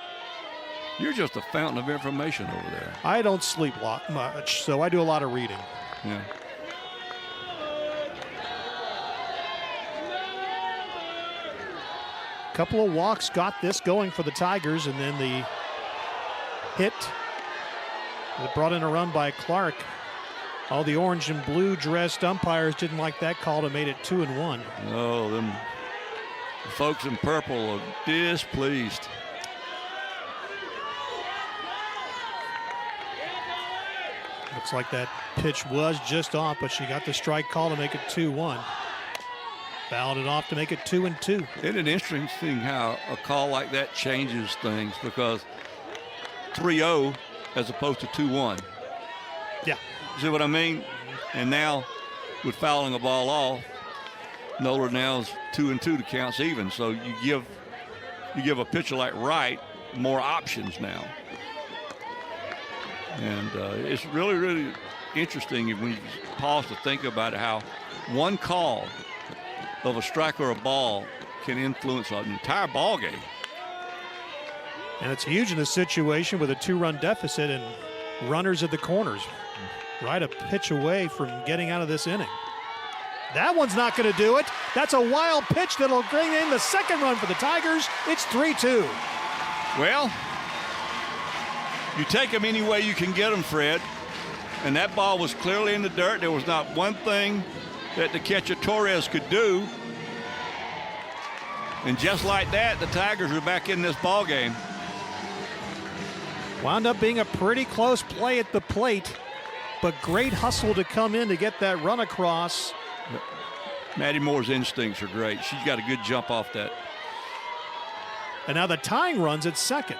[SPEAKER 1] You're just a fountain of information over there.
[SPEAKER 2] I don't sleep much, so I do a lot of reading.
[SPEAKER 1] Yeah.
[SPEAKER 2] Couple of walks got this going for the Tigers, and then the hit that brought in a run by Clark. All the orange and blue dressed umpires didn't like that call and made it 2-1.
[SPEAKER 1] No, them folks in purple are displeased.
[SPEAKER 2] Looks like that pitch was just off, but she got the strike call to make it 2-1. Fouled it off to make it 2-2.
[SPEAKER 1] Isn't it interesting how a call like that changes things, because 3-0 as opposed to 2-1.
[SPEAKER 2] Yeah.
[SPEAKER 1] See what I mean? And now with fouling a ball off, Noller now is 2-2 to counts even. So you give a pitcher like Wright more options now. And it's really, really interesting when you pause to think about it, how one call of a strike or a ball can influence an entire ball game.
[SPEAKER 2] And it's huge in this situation with a 2-run deficit and runners at the corners. Right a pitch away from getting out of this inning. That one's not going to do it. That's a wild pitch that'll bring in the second run for the Tigers. It's 3-2.
[SPEAKER 1] Well, you take them any way you can get them, Fred. And that ball was clearly in the dirt. There was not one thing that the catcher Torres could do. And just like that, the Tigers are back in this ball game.
[SPEAKER 2] Wound up being a pretty close play at the plate, but great hustle to come in to get that run across.
[SPEAKER 1] Maddie Moore's instincts are great. She's got a good jump off that.
[SPEAKER 2] And now the tying run's at second.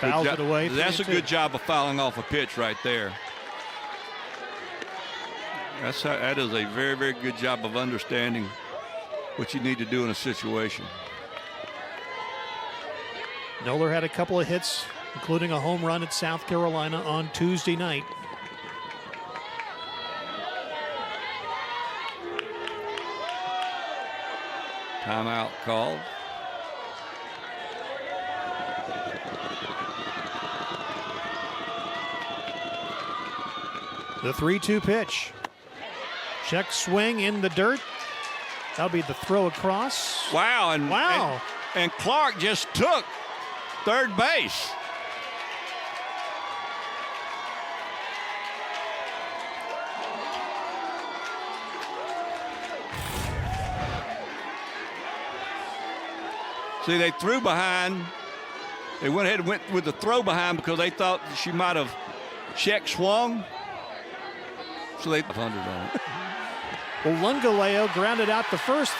[SPEAKER 2] Fouls it away.
[SPEAKER 1] That's a good job of fouling off a pitch right there. That is a very, very good job of understanding what you need to do in a situation.
[SPEAKER 2] Noller had a couple of hits, including a home run at South Carolina on Tuesday night.
[SPEAKER 1] Timeout called.
[SPEAKER 2] The 3-2 pitch. Check swing in the dirt. That'll be the throw across.
[SPEAKER 1] Wow.
[SPEAKER 2] Wow.
[SPEAKER 1] And Clark just took third base. See, they threw behind. They went ahead and went with the throw behind because they thought she might have check swung. So they 100 on it.
[SPEAKER 2] Well, Lungaleo grounded out the first.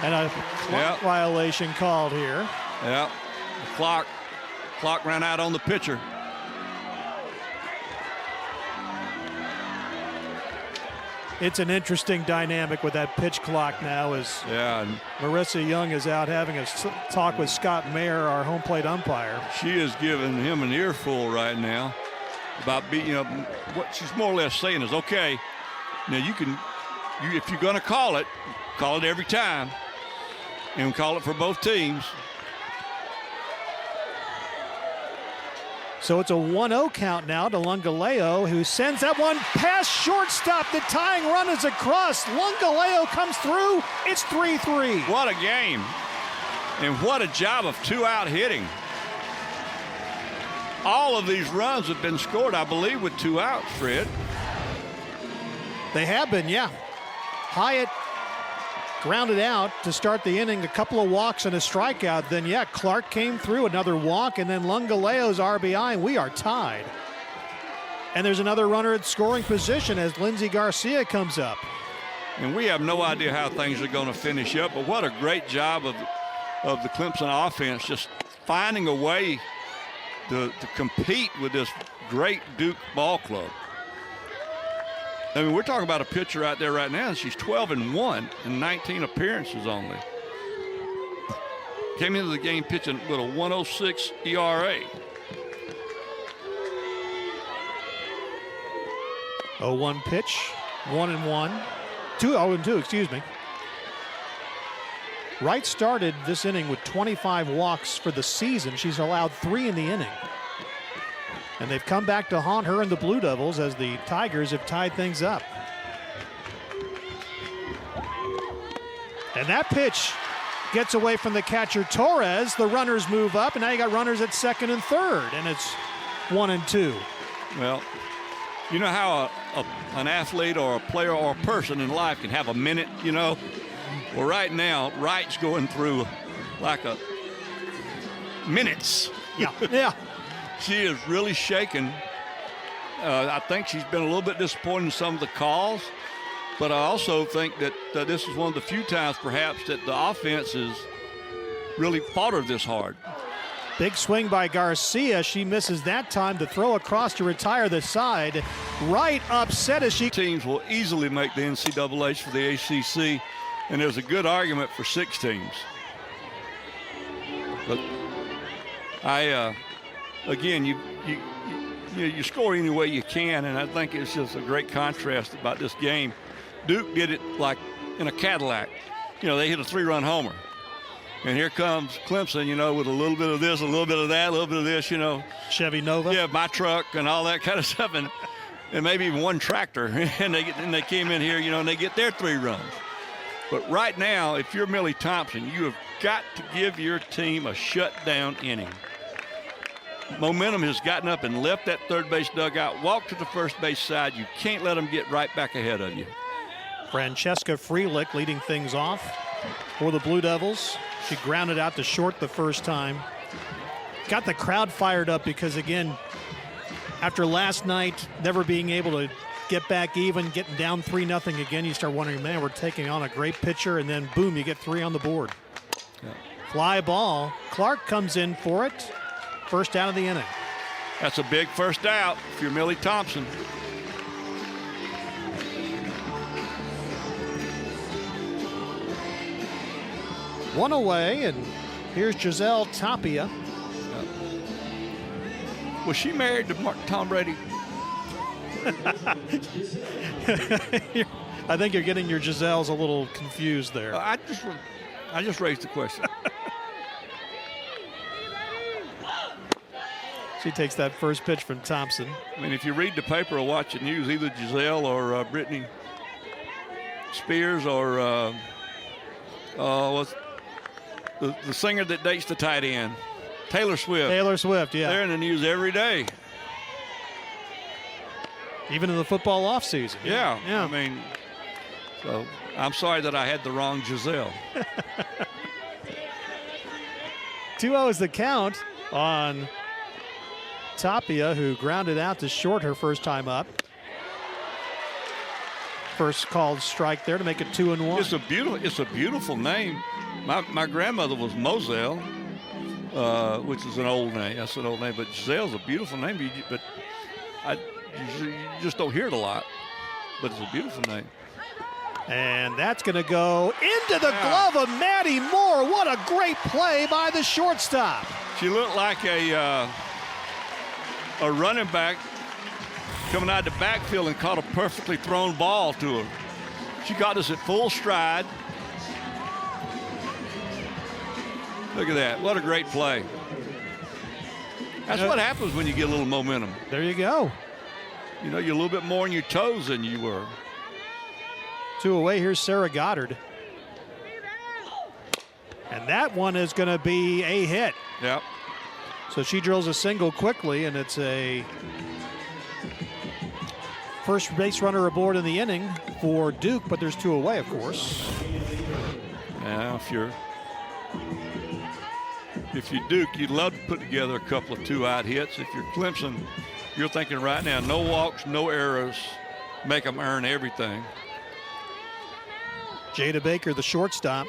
[SPEAKER 2] And a clock violation called here.
[SPEAKER 1] Yeah. The clock ran out on the pitcher.
[SPEAKER 2] It's an interesting dynamic with that pitch clock now as Marissa Young is out having a talk with Scott Mayer, our home plate umpire.
[SPEAKER 1] She is giving him an earful right now about what she's more or less saying is, okay, now if you're going to call it every time and call it for both teams.
[SPEAKER 2] So it's a 1-0 count now to Lungaleo, who sends that one past shortstop. The tying run is across. Lungaleo comes through. It's 3-3.
[SPEAKER 1] What a game. And what a job of two-out hitting. All of these runs have been scored, I believe, with 2 outs, Fred.
[SPEAKER 2] They have been, yeah. Hyatt grounded out to start the inning, a couple of walks and a strikeout. Then, Clark came through, another walk, and then Lungaleo's RBI, and we are tied. And there's another runner at scoring position as Lindsey Garcia comes up.
[SPEAKER 1] And we have no idea how things are going to finish up, but what a great job of the Clemson offense, just finding a way to compete with this great Duke ball club. I mean, we're talking about a pitcher right there right now. She's 12-1 in 19 appearances only. Came into the game pitching with a 1.06 ERA.
[SPEAKER 2] 0-1 pitch, 1-1. 2-0-2, excuse me. Wright started this inning with 25 walks for the season. She's allowed 3 in the inning. And they've come back to haunt her and the Blue Devils as the Tigers have tied things up. And that pitch gets away from the catcher Torres. The runners move up, and now you got runners at second and third, and it's 1-2.
[SPEAKER 1] Well, you know how an athlete or a player or a person in life can have a minute, Well, right now, Wright's going through like minutes.
[SPEAKER 2] Yeah.
[SPEAKER 1] She is really shaken. I think she's been a little bit disappointed in some of the calls, but I also think that this is one of the few times perhaps that the offense has really fought her this hard.
[SPEAKER 2] Big swing by Garcia. She misses that time to throw across to retire the side. Right upset as she...
[SPEAKER 1] Teams will easily make the NCAAs for the ACC, and there's a good argument for 6 teams. But again, you score any way you can, and I think it's just a great contrast about this game. Duke did it like in a Cadillac. They hit a 3-run homer. And here comes Clemson, with a little bit of this, a little bit of that, a little bit of this,
[SPEAKER 2] Chevy Nova.
[SPEAKER 1] Yeah, my truck and all that kind of stuff, and maybe even one tractor. and they came in here, and they get their 3 runs. But right now, if you're Millie Thompson, you have got to give your team a shutdown inning. Momentum has gotten up and left that third base dugout, walked to the first base side. You can't let them get right back ahead of you.
[SPEAKER 2] Francesca Freelick leading things off for the Blue Devils. She grounded out to short the first time. Got the crowd fired up because, again, after last night, never being able to get back even, getting down 3-0 again, you start wondering, man, we're taking on a great pitcher, and then boom, you get 3 on the board.
[SPEAKER 1] Yeah.
[SPEAKER 2] Fly ball. Clark comes in for it. First down of the inning.
[SPEAKER 1] That's a big first out if you're Millie Thompson.
[SPEAKER 2] One away, and here's Giselle Tapia.
[SPEAKER 1] Was she married to Tom Brady?
[SPEAKER 2] I think you're getting your Giselles a little confused there.
[SPEAKER 1] I just raised the question.
[SPEAKER 2] She takes that first pitch from Thompson.
[SPEAKER 1] I mean, if you read the paper or watch the news, either Giselle or Britney Spears or what's the singer that dates the tight end, Taylor Swift.
[SPEAKER 2] Taylor Swift, yeah.
[SPEAKER 1] They're in the news every day.
[SPEAKER 2] Even in the football offseason.
[SPEAKER 1] Yeah.
[SPEAKER 2] Yeah.
[SPEAKER 1] I mean, so I'm sorry that I had the wrong Giselle.
[SPEAKER 2] 2-0 is the count on Tapia, who grounded out to short her first time up. First called strike there to make it 2-1.
[SPEAKER 1] It's a beautiful name. My grandmother was Moselle, which is an old name. That's an old name, but Giselle's a beautiful name. But you just don't hear it a lot. But it's a beautiful name.
[SPEAKER 2] And that's going to go into the glove of Maddie Moore. What a great play by the shortstop.
[SPEAKER 1] She looked like a running back coming out of the backfield and caught a perfectly thrown ball to her. She got us at full stride. Look at that. What a great play. That's what happens when you get a little momentum.
[SPEAKER 2] There you go.
[SPEAKER 1] You know, you're a little bit more on your toes than you were.
[SPEAKER 2] 2 away. Here's Sarah Goddard. And that one is going to be a hit.
[SPEAKER 1] Yep.
[SPEAKER 2] So she drills a single quickly, and it's a first base runner aboard in the inning for Duke, but there's 2 away, of course.
[SPEAKER 1] Now, if you're Duke, you'd love to put together a couple of 2-out hits. If you're Clemson, you're thinking right now, no walks, no errors, make them earn everything.
[SPEAKER 2] Jada Baker, the shortstop,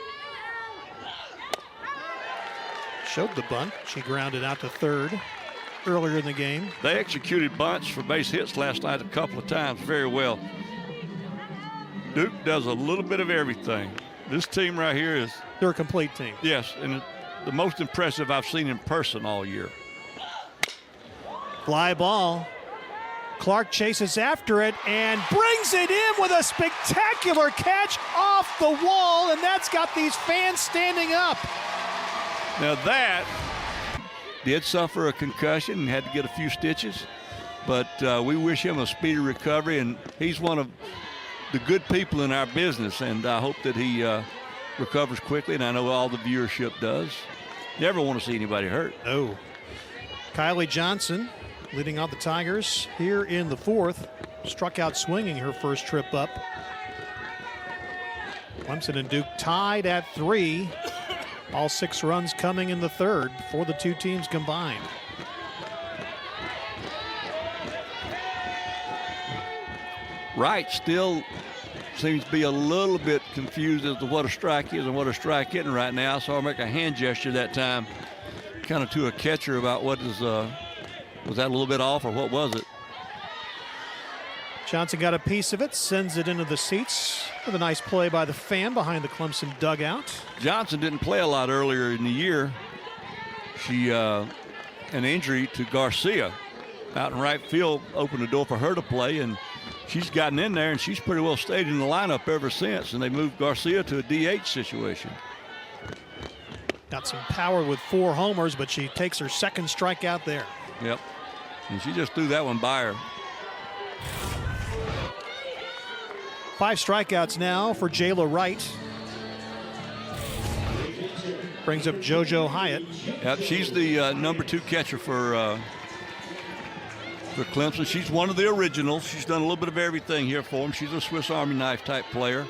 [SPEAKER 2] showed the bunt. She grounded out to third earlier in the game.
[SPEAKER 1] They executed bunts for base hits last night a couple of times very well. Duke does a little bit of everything. This team right here is...
[SPEAKER 2] They're a complete team.
[SPEAKER 1] Yes, and the most impressive I've seen in person all year.
[SPEAKER 2] Fly ball. Clark chases after it and brings it in with a spectacular catch off the wall, and that's got these fans standing up.
[SPEAKER 1] Now that did suffer a concussion and had to get a few stitches, but we wish him a speedy recovery, and he's one of the good people in our business, and I hope that he recovers quickly, and I know all the viewership does. Never want to see anybody hurt.
[SPEAKER 2] No. Kylie Johnson leading out the Tigers here in the fourth. Struck out swinging her first trip up. Clemson and Duke tied at 3. All 6 runs coming in the third for the two teams combined.
[SPEAKER 1] Wright still seems to be a little bit confused as to what a strike is and what a strike isn't right now. So I'll make a hand gesture that time, kind of to a catcher about what is, was that a little bit off or what was it?
[SPEAKER 2] Johnson got a piece of it, sends it into the seats with a nice play by the fan behind the Clemson dugout.
[SPEAKER 1] Johnson didn't play a lot earlier in the year. She, an injury to Garcia out in right field opened the door for her to play, and she's gotten in there, and she's pretty well stayed in the lineup ever since, and they moved Garcia to a DH situation.
[SPEAKER 2] Got some power with 4 homers, but she takes her second strikeout there.
[SPEAKER 1] Yep, and she just threw that one by her.
[SPEAKER 2] 5 strikeouts now for Jayla Wright. Brings up JoJo Hyatt.
[SPEAKER 1] Yep, she's the number 2 catcher for Clemson. She's one of the originals. She's done a little bit of everything here for them. She's a Swiss Army knife type player.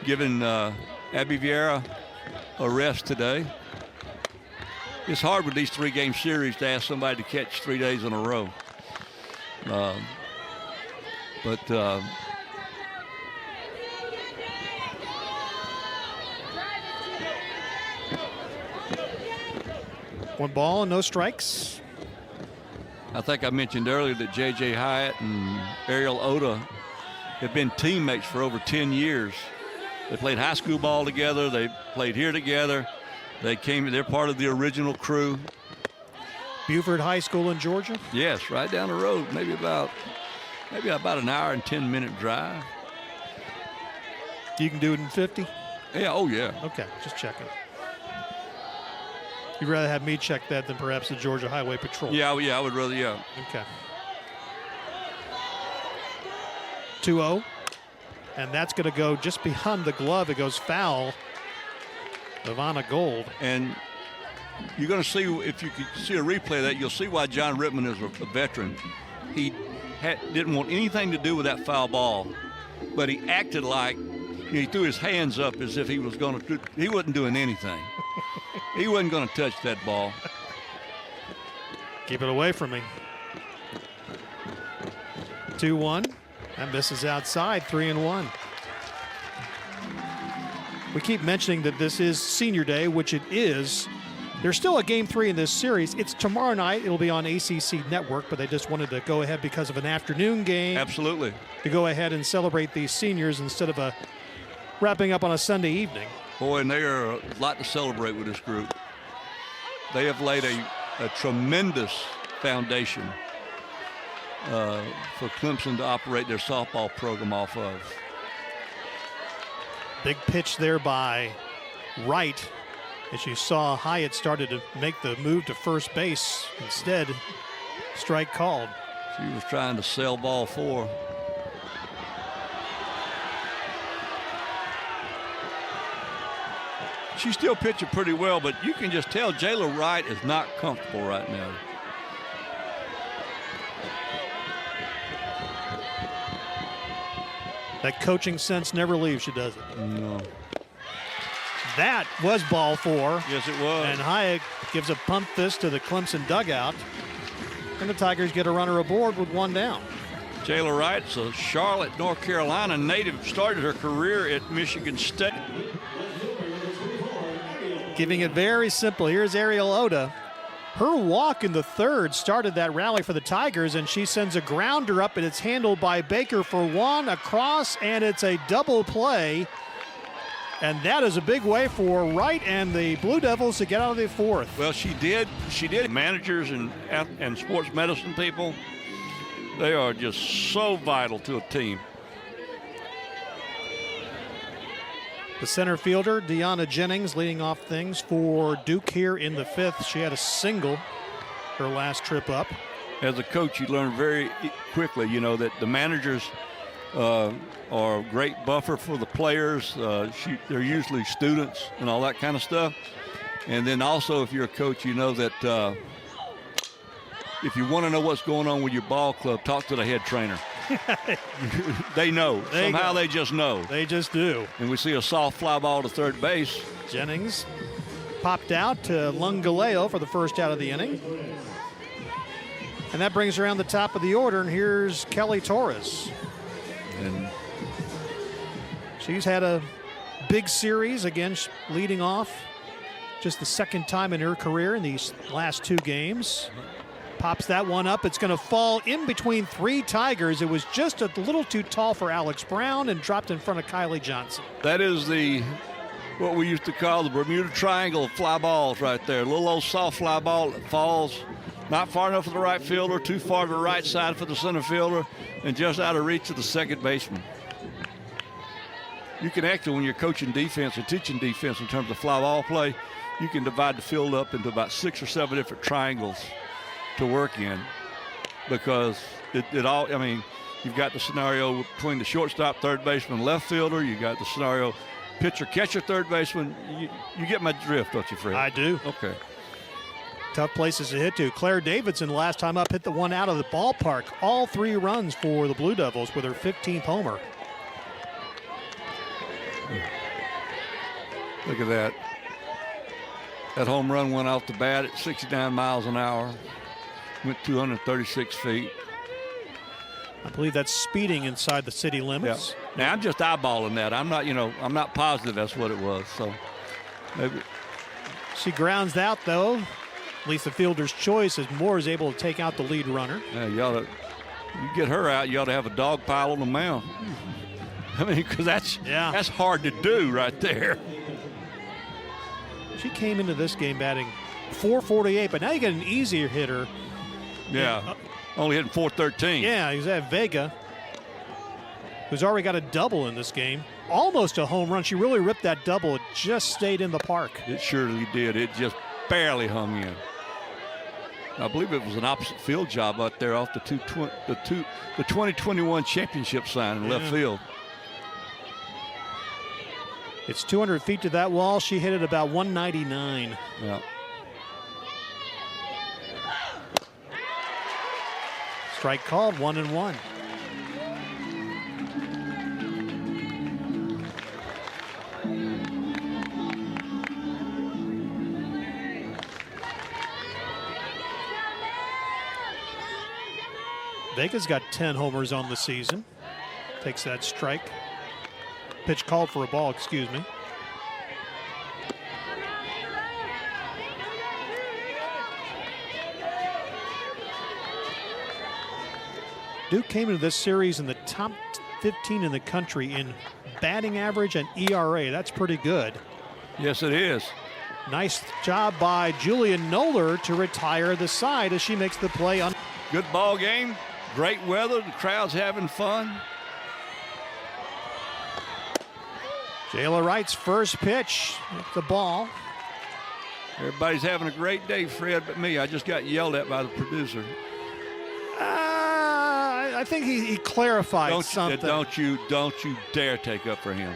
[SPEAKER 1] Giving Abby Vieira a rest today. It's hard with these 3-game series to ask somebody to catch 3 days in a row.
[SPEAKER 2] 1 ball and no strikes.
[SPEAKER 1] I think I mentioned earlier that J.J. Hyatt and Ariel Oda have been teammates for over 10 years. They played high school ball together. They played here together. They're part of the original crew.
[SPEAKER 2] Buford High School in Georgia?
[SPEAKER 1] Yes, right down the road, maybe about an hour and 10-minute drive.
[SPEAKER 2] You can do it in 50?
[SPEAKER 1] Yeah, oh yeah.
[SPEAKER 2] Okay, just checking. You'd rather have me check that than perhaps the Georgia Highway Patrol?
[SPEAKER 1] Yeah, I would rather, yeah.
[SPEAKER 2] Okay. 2-0. And that's going to go just behind the glove. It goes foul. Ivana Gold.
[SPEAKER 1] And you're going to see, if you could see a replay of that, you'll see why John Rittman is a veteran. He didn't want anything to do with that foul ball, but he acted like he threw his hands up as if he was going to. He wasn't doing anything. He wasn't going to touch that ball.
[SPEAKER 2] Keep it away from me. 2-1. That misses outside, 3-1. We keep mentioning that this is senior day, which it is. There's still a game 3 in this series. It's tomorrow night. It'll be on ACC Network, but they just wanted to go ahead because of an afternoon game.
[SPEAKER 1] Absolutely.
[SPEAKER 2] To go ahead and celebrate these seniors instead of wrapping up on a Sunday evening.
[SPEAKER 1] Boy, and they are a lot to celebrate with this group. They have laid a tremendous foundation for Clemson to operate their softball program off of.
[SPEAKER 2] Big pitch there by Wright. As you saw, Hyatt started to make the move to first base. Instead, strike called.
[SPEAKER 1] She was trying to sell ball 4. She's still pitching pretty well, but you can just tell Jayla Wright is not comfortable right now.
[SPEAKER 2] That coaching sense never leaves you, does it?
[SPEAKER 1] No.
[SPEAKER 2] That was ball 4.
[SPEAKER 1] Yes, it was.
[SPEAKER 2] And Hyatt gives a pump fist to the Clemson dugout. And the Tigers get a runner aboard with 1 down.
[SPEAKER 1] Jayla Wright's a Charlotte, North Carolina native, started her career at Michigan State.
[SPEAKER 2] Giving it very simple. Here's Ariel Oda. Her walk in the 3rd started that rally for the Tigers, and she sends a grounder up, and it's handled by Baker for 1 across, and it's a double play. And that is a big way for Wright and the Blue Devils to get out of the 4th.
[SPEAKER 1] Well, she did. Managers and sports medicine people, they are just so vital to a team.
[SPEAKER 2] The center fielder, Deanna Jennings, leading off things for Duke here in the 5th. She had a single her last trip up.
[SPEAKER 1] As a coach, you learn very quickly, that the managers are a great buffer for the players. They're usually students and all that kind of stuff. And then also, if you're a coach, you know that if you want to know what's going on with your ball club, talk to the head trainer. They know. Somehow they just know.
[SPEAKER 2] They just do.
[SPEAKER 1] And we see a soft fly ball to third base.
[SPEAKER 2] Jennings popped out to Lungaleo for the first out of the inning. And that brings around the top of the order, and here's Kelly Torres.
[SPEAKER 1] And
[SPEAKER 2] she's had a big series, again, leading off. Just the 2nd time in her career in these last 2 games. Pops that one up. It's going to fall in between 3 Tigers. It was just a little too tall for Alex Brown and dropped in front of Kylie Johnson.
[SPEAKER 1] That is what we used to call the Bermuda Triangle of fly balls right there. A little old soft fly ball that falls not far enough for the right fielder, too far to the right side for the center fielder, and just out of reach of the second baseman. You can actually, when you're coaching defense or teaching defense in terms of fly ball play, you can divide the field up into about 6 or 7 different triangles to work in, because it all, you've got the scenario between the shortstop, third baseman, left fielder. You got the scenario pitcher, catcher, third baseman. You get my drift, don't you, Fred?
[SPEAKER 2] I do.
[SPEAKER 1] Okay.
[SPEAKER 2] Tough places to hit to. Claire Davidson, last time up, hit the one out of the ballpark. All 3 runs for the Blue Devils with her 15th homer.
[SPEAKER 1] Look at that. That home run went off the bat at 69 miles an hour. Went 236 feet.
[SPEAKER 2] I believe that's speeding inside the city limits.
[SPEAKER 1] Yeah. Now I'm just eyeballing that. I'm not positive that's what it was. So maybe.
[SPEAKER 2] She grounds out though. At least the fielder's choice is Moore is able to take out the lead runner.
[SPEAKER 1] Yeah, you get her out, you ought to have a dog pile on the mound. I mean, because that's hard to do right there.
[SPEAKER 2] She came into this game batting .448, but now you get an easier hitter.
[SPEAKER 1] Yeah, only hitting .413.
[SPEAKER 2] Yeah, he's at Vega, who's already got a double in this game. Almost a home run. She really ripped that double. It just stayed in the park.
[SPEAKER 1] It surely did. It just barely hung in. I believe it was an opposite field job out there off the 2021 championship sign in left field.
[SPEAKER 2] It's 200 feet to that wall. She hit it about 199.
[SPEAKER 1] Yeah.
[SPEAKER 2] Strike called, 1-1. Vega's got 10 homers on the season. Takes that strike. Pitch called for a ball, excuse me. Duke came into this series in the top 15 in the country in batting average and ERA. That's pretty good.
[SPEAKER 1] Yes, it is.
[SPEAKER 2] Nice job by Julian Noller to retire the side as she makes the play on.
[SPEAKER 1] Good ball game. Great weather. The crowd's having fun.
[SPEAKER 2] Jayla Wright's first pitch, the ball.
[SPEAKER 1] Everybody's having a great day, Fred, but me. I just got yelled at by the producer.
[SPEAKER 2] I think he clarified something.
[SPEAKER 1] Don't you dare take up for him.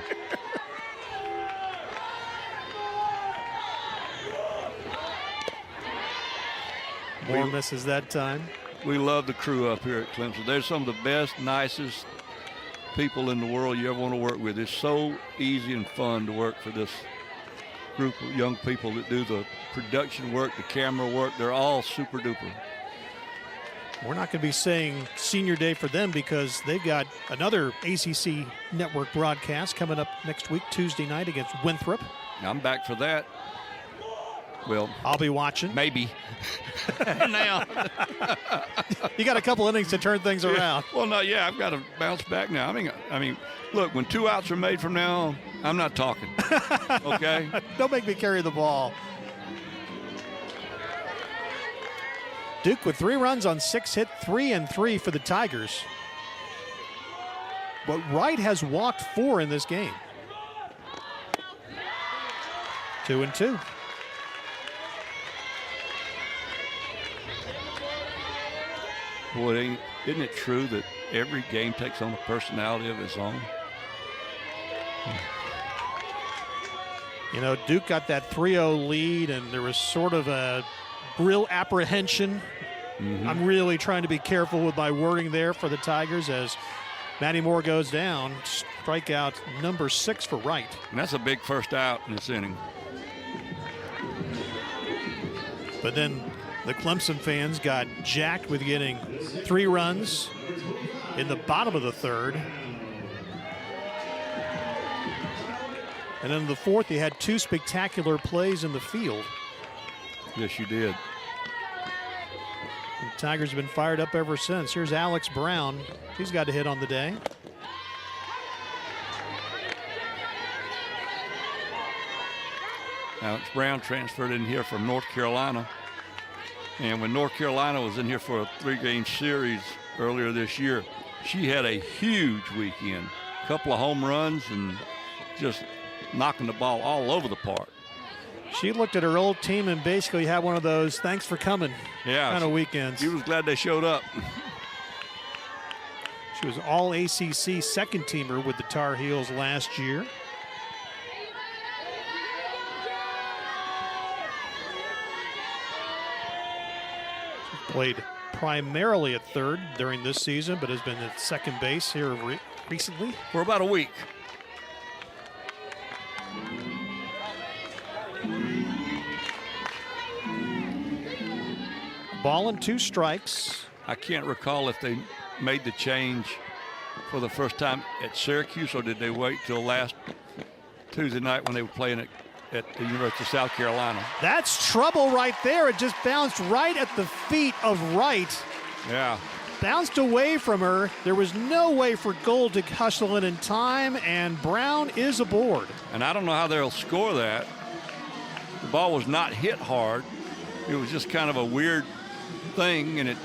[SPEAKER 2] Moore misses that time.
[SPEAKER 1] We love the crew up here at Clemson. They're some of the best, nicest people in the world you ever want to work with. It's so easy and fun to work for this group of young people that do the production work, the camera work. They're all super duper.
[SPEAKER 2] We're not going to be saying senior day for them because they've got another ACC network broadcast coming up next week, Tuesday night against Winthrop.
[SPEAKER 1] I'm back for that. Well,
[SPEAKER 2] I'll be watching.
[SPEAKER 1] Maybe. Now.
[SPEAKER 2] You got a couple innings to turn things around.
[SPEAKER 1] Well, no, yeah, I've got to bounce back now. I mean, look, when 2 outs are made from now on, I'm not talking. Okay?
[SPEAKER 2] Don't make me carry the ball. Duke with 3 runs on 6 hit, 3 and 3 for the Tigers. But Wright has walked 4 in this game. 2 and 2.
[SPEAKER 1] Boy, isn't it true that every game takes on a personality of its own?
[SPEAKER 2] You know, Duke got that 3-0 lead, and there was sort of a real apprehension. I'm really trying to be careful with my wording there for the Tigers as Maddie Moore goes down. Strikeout number 6 for Wright.
[SPEAKER 1] And that's a big first out in this inning.
[SPEAKER 2] But then the Clemson fans got jacked with getting 3 runs in the bottom of the third. And then in the fourth, he had 2 spectacular plays in the field.
[SPEAKER 1] Yes, you did.
[SPEAKER 2] The Tigers have been fired up ever since. Here's Alex Brown. He's got a hit on the day.
[SPEAKER 1] Alex Brown transferred in here from North Carolina. And when North Carolina was in here for a 3-game series earlier this year, she had a huge weekend. A couple of home runs and just knocking the ball all over the park.
[SPEAKER 2] She looked at her old team and basically had one of those thanks for coming kind of weekends.
[SPEAKER 1] She was glad they showed up.
[SPEAKER 2] She was all ACC second teamer with the Tar Heels last year. She played primarily at third during this season, but has been at second base here recently.
[SPEAKER 1] For about a week.
[SPEAKER 2] Ball and 2 strikes.
[SPEAKER 1] I can't recall if they made the change for the first time at Syracuse, or did they wait till last Tuesday night when they were playing at at the University of South Carolina.
[SPEAKER 2] That's trouble right there. It just bounced right at the feet of Wright.
[SPEAKER 1] Yeah.
[SPEAKER 2] Bounced away from her. There was no way for Gold to hustle in time, and Brown is aboard.
[SPEAKER 1] And I don't know how they'll score that. The ball was not hit hard. It was just kind of a weird thing, and it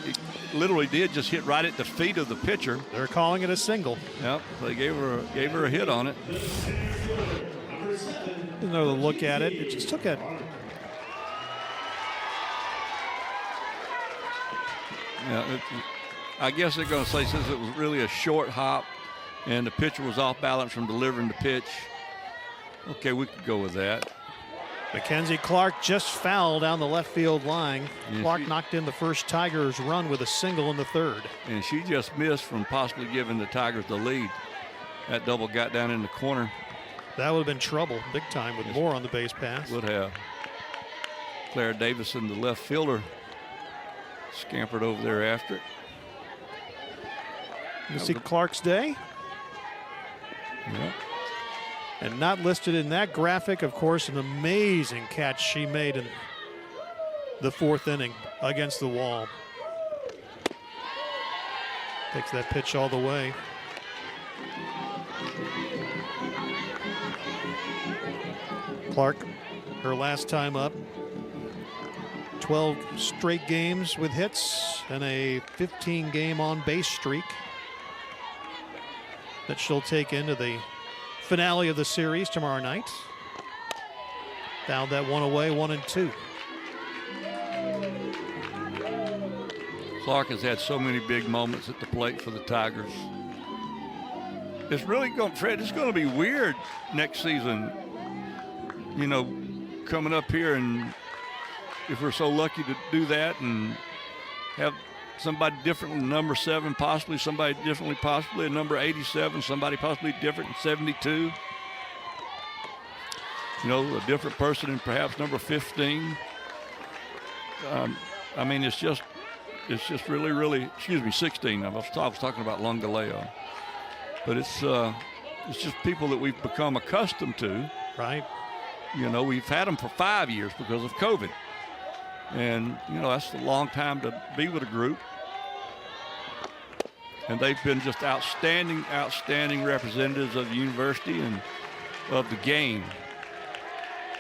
[SPEAKER 1] literally did just hit right at the feet of the pitcher.
[SPEAKER 2] They're calling it a single.
[SPEAKER 1] Yep, they gave her a hit on it.
[SPEAKER 2] Another look at it. It just took a...
[SPEAKER 1] Yeah, I guess they're going to say since it was really a short hop and the pitcher was off balance from delivering the pitch, okay, we could go with that.
[SPEAKER 2] Mackenzie Clark just fouled down the left field line.
[SPEAKER 1] Yeah,
[SPEAKER 2] Clark knocked in the first Tigers run with a single in the third.
[SPEAKER 1] And she just missed from possibly giving the Tigers the lead. That double got down in the corner.
[SPEAKER 2] That would have been trouble big time with Moore on the base pass.
[SPEAKER 1] Would have. Claire Davison, the left fielder, scampered over there after it.
[SPEAKER 2] You see Clark's day?
[SPEAKER 1] Yeah.
[SPEAKER 2] And not listed in that graphic, of course, an amazing catch she made in the fourth inning against the wall. Takes that pitch all the way. Clark, her last time up, 12 straight games with hits and a 15-game on-base streak that she'll take into the finale of the series tomorrow night. Fouled that one away, 1-2.
[SPEAKER 1] Clark has had so many big moments at the plate for the Tigers. It's really going, Fred, it's going to be weird next season, you know, coming up here, and if we're so lucky to do that and have somebody different than number 7, possibly somebody differently, possibly a number 87, somebody possibly different in 72. You know, a different person in perhaps number 15. I mean, it's just really, really, 16. I was talking about Lungaleo. But it's just people that we've become accustomed to.
[SPEAKER 2] Right.
[SPEAKER 1] You know, we've had them for 5 years because of COVID. And, you know, that's a long time to be with a group. And they've been just outstanding representatives of the university and of the game.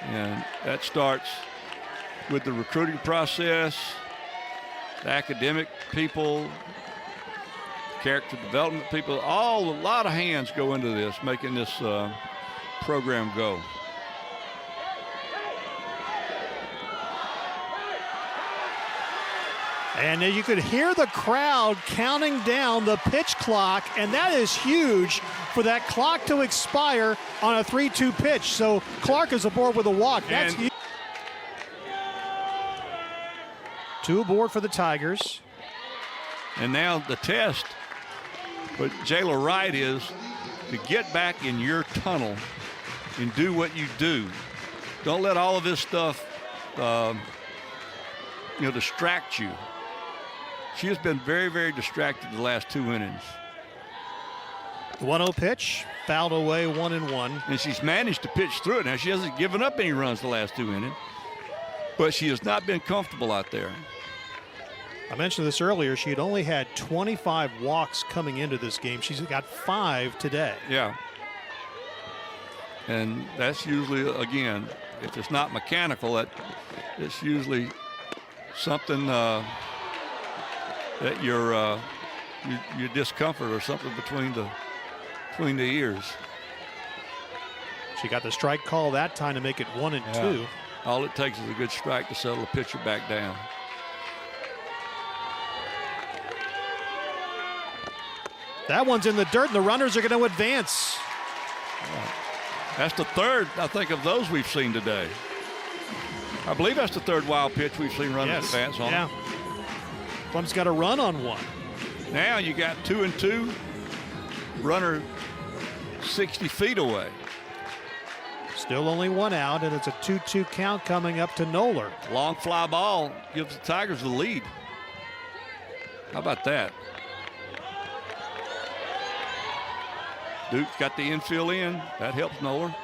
[SPEAKER 1] And that starts with the recruiting process, the academic people, character development people, a lot of hands go into this, making this program go.
[SPEAKER 2] And you could hear the crowd counting down the pitch clock, and that is huge for that clock to expire on a 3-2 pitch. So Clark is aboard with a walk. That's huge. 2 aboard for the Tigers.
[SPEAKER 1] And now the test for Jayla Wright is to get back in your tunnel and do what you do. Don't let all of this stuff, distract you. She has been very, very distracted the last 2 innings.
[SPEAKER 2] The 1-0 pitch, fouled away, 1-1.
[SPEAKER 1] And she's managed to pitch through it. Now, she hasn't given up any runs the last 2 innings, but she has not been comfortable out there.
[SPEAKER 2] I mentioned this earlier. She had only had 25 walks coming into this game. She's got 5 today.
[SPEAKER 1] Yeah. And that's usually, again, if it's not mechanical, it's usually something that your discomfort or something between the ears.
[SPEAKER 2] She got the strike call that time to make it 1-2.
[SPEAKER 1] All it takes is a good strike to settle the pitcher back down.
[SPEAKER 2] That one's in the dirt, and the runners are going to advance.
[SPEAKER 1] That's the third, I think, of those we've seen today. I believe that's the third wild pitch we've seen runners advance on.
[SPEAKER 2] Yeah. Clem's got a run on one.
[SPEAKER 1] Now you got 2-2, runner 60 feet away.
[SPEAKER 2] Still only 1 out, and it's a 2-2 count coming up to Noller.
[SPEAKER 1] Long fly ball gives the Tigers the lead. How about that? Duke's got the infield in. That helps Noller.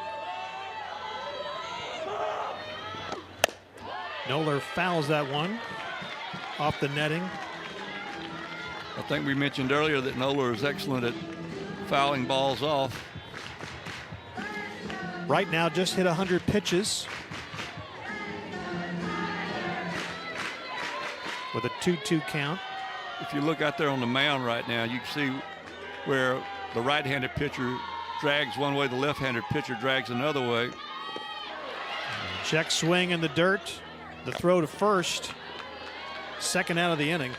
[SPEAKER 2] Noller fouls that one off the netting.
[SPEAKER 1] I think we mentioned earlier that Noller is excellent at fouling balls off.
[SPEAKER 2] Right now, just hit 100 pitches with a 2-2 count.
[SPEAKER 1] If you look out there on the mound right now, you can see where the right-handed pitcher drags one way, the left-handed pitcher drags another way.
[SPEAKER 2] Check swing in the dirt. The throw to first. Second out of the inning.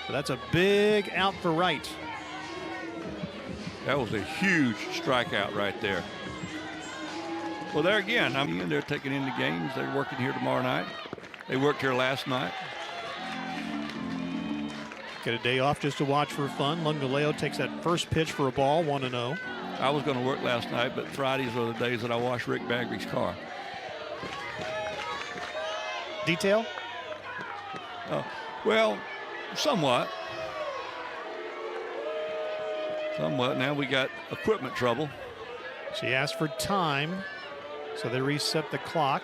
[SPEAKER 2] But that's a big out for right.
[SPEAKER 1] That was a huge strikeout right there. Well, there again, I mean, they're taking in the games. They're working here tomorrow night. They worked here last night.
[SPEAKER 2] Get a day off just to watch for fun. Lungaleo takes that first pitch for a ball, 1-0.
[SPEAKER 1] I was going to work last night, but Fridays are the days that I wash Rick Bagby's car.
[SPEAKER 2] Detail?
[SPEAKER 1] Well, somewhat. Now we got equipment trouble.
[SPEAKER 2] She asked for time, so they reset the clock.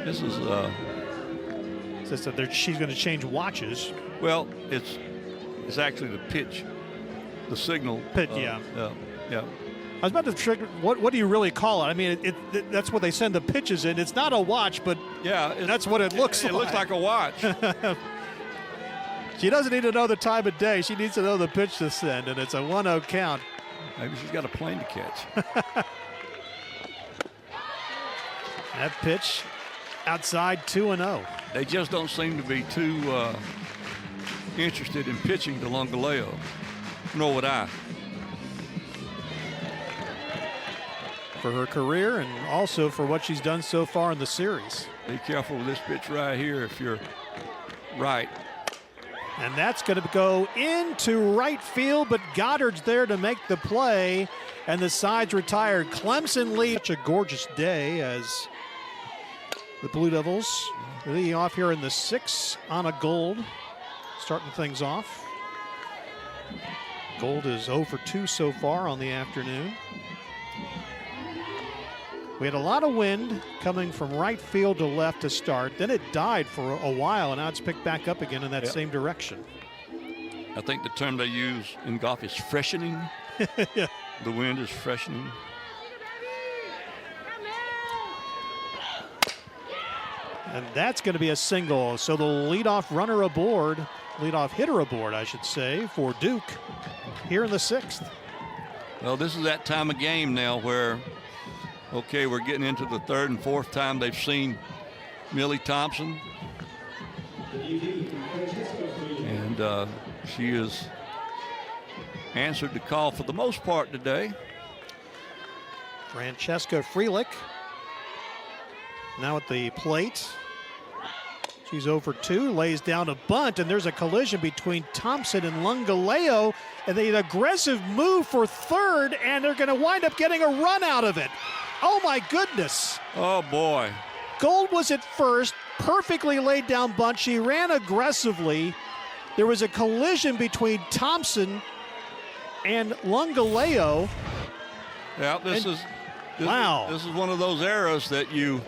[SPEAKER 1] This is
[SPEAKER 2] Says that she's going to change watches.
[SPEAKER 1] well, it's actually the pitch, the signal.
[SPEAKER 2] Yeah.
[SPEAKER 1] Yeah.
[SPEAKER 2] I was about to trigger. What do you really call it? I mean, that's what they send the pitches in. It's not a watch, but
[SPEAKER 1] Yeah,
[SPEAKER 2] that's what it looks like.
[SPEAKER 1] It looks like a watch.
[SPEAKER 2] She doesn't need to know the time of day. She needs to know the pitch to send, and it's a 1-0 count.
[SPEAKER 1] Maybe she's got a plane to catch.
[SPEAKER 2] That pitch outside, 2-0.
[SPEAKER 1] They just don't seem to be too interested in pitching to Lungaleo. Nor would I.
[SPEAKER 2] For her career and also for what she's done so far in the series.
[SPEAKER 1] Be careful with this pitch right here if you're right.
[SPEAKER 2] And that's going to go into right field, but Goddard's there to make the play, and the side's retired. Clemson leads. Such a gorgeous day as the Blue Devils leading off here in the 6th on a Gold, starting things off. Gold is 0 for 2 so far on the afternoon. We had a lot of wind coming from right field to left to start. Then it died for a while, and now it's picked back up again in that same direction.
[SPEAKER 1] I think the term they use in golf is freshening.
[SPEAKER 2] Yeah.
[SPEAKER 1] The wind is freshening.
[SPEAKER 2] And that's going to be a single. So the leadoff runner aboard, leadoff hitter aboard, I should say, for Duke here in the 6th.
[SPEAKER 1] Well, this is that time of game now where, okay, we're getting into the 3rd and 4th time they've seen Millie Thompson. And she has answered the call for the most part today.
[SPEAKER 2] Francesca Freelick now at the plate. She's 0 for 2, lays down a bunt, and there's a collision between Thompson and Lungaleo, and an aggressive move for third, and they're going to wind up getting a run out of it. Oh, my goodness.
[SPEAKER 1] Oh, boy.
[SPEAKER 2] Gold was at first, perfectly laid down bunt. She ran aggressively. There was a collision between Thompson and Lungaleo.
[SPEAKER 1] Yeah, this is one of those errors that you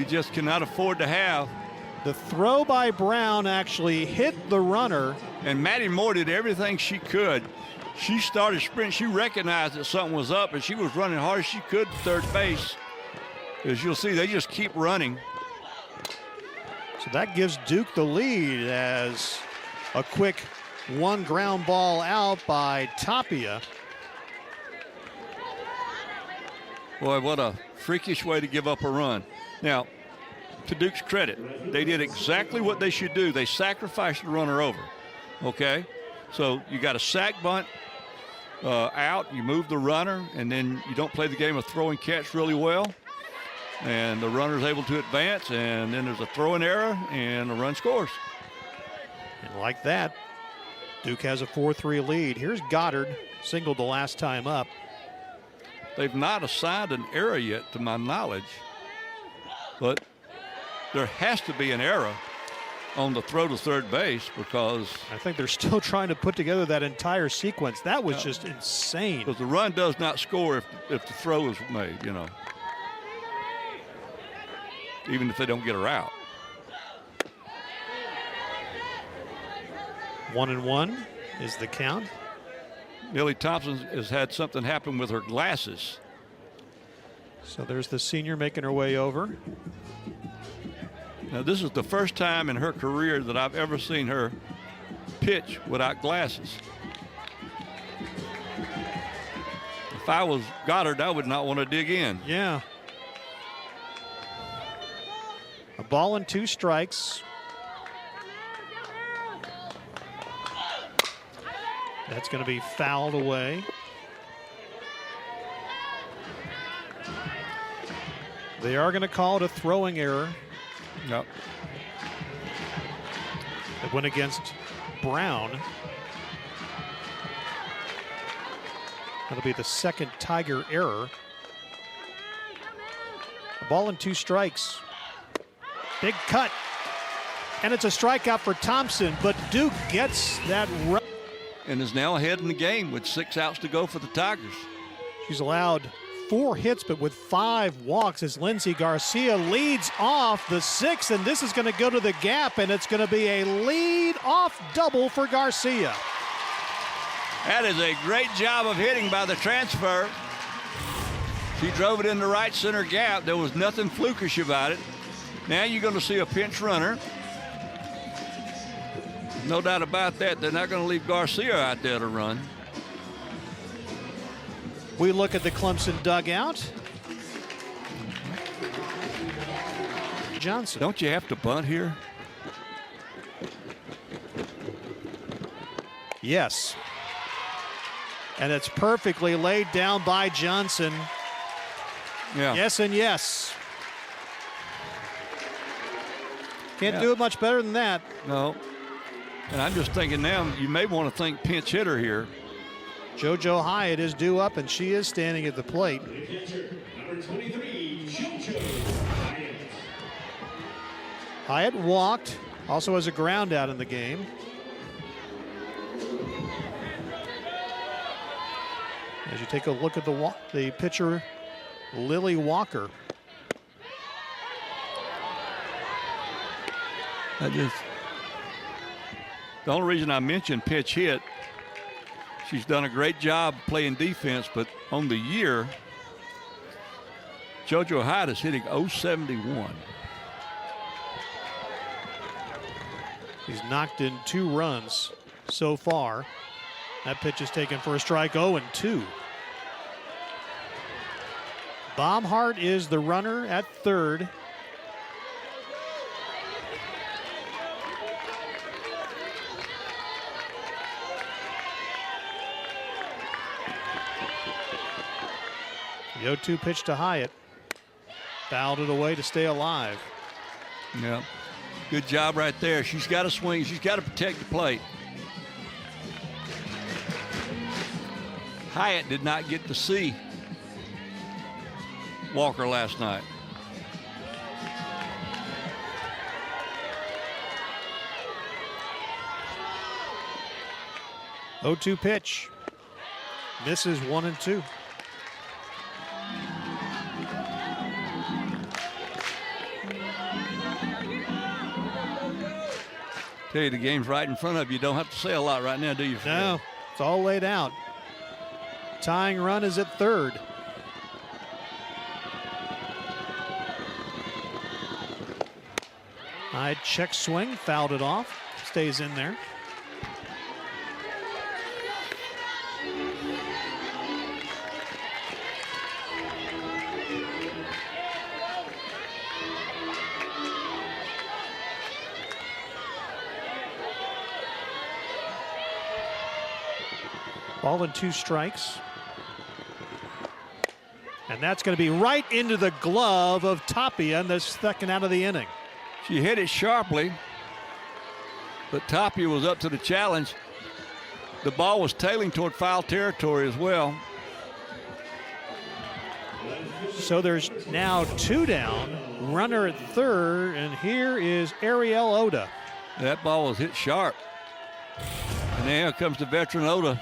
[SPEAKER 1] just cannot afford to have.
[SPEAKER 2] The throw by Brown actually hit the runner.
[SPEAKER 1] And Maddie Moore did everything she could. She started sprinting. She recognized that something was up, and she was running hard as she could to third base. As you'll see, they just keep running.
[SPEAKER 2] So that gives Duke the lead as a quick one ground ball out by Tapia.
[SPEAKER 1] Boy, what a freakish way to give up a run. Now, to Duke's credit, they did exactly what they should do. They sacrificed the runner over, okay? So you got a sack bunt out, you move the runner, and then you don't play the game of throw and catch really well. And the runner's able to advance, and then there's a throwing error, and the run scores.
[SPEAKER 2] And like that, Duke has a 4-3 lead. Here's Goddard, singled the last time up.
[SPEAKER 1] They've not assigned an error yet, to my knowledge, but there has to be an error. on the throw to third base because
[SPEAKER 2] I think they're still trying to put together that entire sequence. That was just insane.
[SPEAKER 1] Because the run does not score if the throw is made, even if they don't get her out.
[SPEAKER 2] 1-1 is the count.
[SPEAKER 1] Millie Thompson has had something happen with her glasses.
[SPEAKER 2] So there's the senior making her way over.
[SPEAKER 1] Now, this is the first time in her career that I've ever seen her pitch without glasses. If I was Goddard, I would not want to dig in.
[SPEAKER 2] Yeah. A ball and 2 strikes. That's going to be fouled away. They are going to call it a throwing error.
[SPEAKER 1] Yep.
[SPEAKER 2] It went against Brown. That'll be the second Tiger error. A ball and 2 strikes. Big cut. And it's a strikeout for Thompson, but Duke gets that run.
[SPEAKER 1] And is now ahead in the game with 6 outs to go for the Tigers.
[SPEAKER 2] She's allowed 4 hits, but with 5 walks as Lindsey Garcia leads off the 6th, and this is going to go to the gap, and it's going to be a lead-off double for Garcia.
[SPEAKER 1] That is a great job of hitting by the transfer. She drove it in the right center gap. There was nothing flukish about it. Now you're going to see a pinch runner. No doubt about that. They're not going to leave Garcia out there to run.
[SPEAKER 2] We look at the Clemson dugout. Johnson.
[SPEAKER 1] Don't you have to bunt here?
[SPEAKER 2] Yes. And it's perfectly laid down by Johnson.
[SPEAKER 1] Yeah.
[SPEAKER 2] Yes and yes. Can't do it much better than that.
[SPEAKER 1] No. And I'm just thinking now, you may want to think pinch hitter here.
[SPEAKER 2] JoJo Hyatt is due up, and she is standing at the plate. Hyatt walked, also has a ground out in the game. As you take a look at the pitcher, Lily Walker.
[SPEAKER 1] The only reason I mentioned pitch hit, she's done a great job playing defense, but on the year, JoJo Hyatt is hitting .071.
[SPEAKER 2] He's knocked in 2 runs so far. That pitch is taken for a strike, 0-2. Baumhart is the runner at third. The 0-2 pitch to Hyatt. Fouled it away to stay alive.
[SPEAKER 1] Yeah, good job right there. She's got to swing. She's got to protect the plate. Hyatt did not get to see Walker last night.
[SPEAKER 2] .0-2 pitch. Misses 1-2.
[SPEAKER 1] Tell you, the game's right in front of you. You don't have to say a lot right now, do you?
[SPEAKER 2] No, it's all laid out. Tying run is at third. High check swing, fouled it off, stays in there. Ball and 2 strikes. And that's going to be right into the glove of Tapia in the second out of the inning.
[SPEAKER 1] She hit it sharply, but Tapia was up to the challenge. The ball was tailing toward foul territory as well.
[SPEAKER 2] So there's now 2 down, runner at third, and here is Ariel Oda.
[SPEAKER 1] That ball was hit sharp. And now comes the veteran Oda.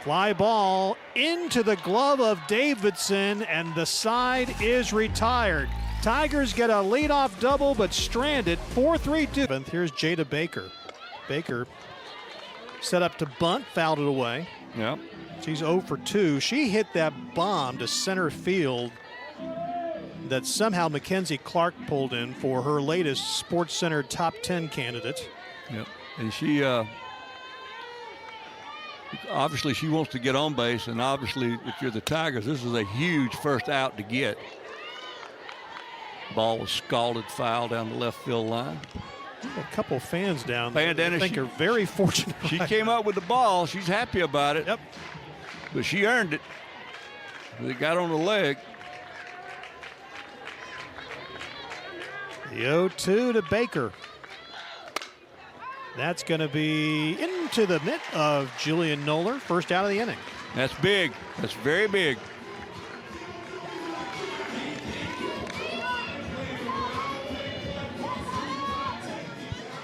[SPEAKER 2] Fly ball into the glove of Davidson, and the side is retired. Tigers get a leadoff double, but stranded 4-3-2. Here's Jada Baker. Baker set up to bunt, fouled it away.
[SPEAKER 1] Yep.
[SPEAKER 2] She's 0 for 2. She hit that bomb to center field that somehow Mackenzie Clark pulled in for her latest Sports Center top 10 candidate.
[SPEAKER 1] Yep. And she obviously she wants to get on base, and obviously if you're the Tigers, this is a huge first out to get. Ball was scalded foul down the left field line.
[SPEAKER 2] A couple fans down there I think
[SPEAKER 1] she,
[SPEAKER 2] are very fortunate.
[SPEAKER 1] She came up with the ball. She's happy about it.
[SPEAKER 2] Yep.
[SPEAKER 1] But she earned it. It got on the leg.
[SPEAKER 2] The 0-2 to Baker. That's going to be into the mitt of Julian Noller, first out of the inning.
[SPEAKER 1] That's big. That's very big.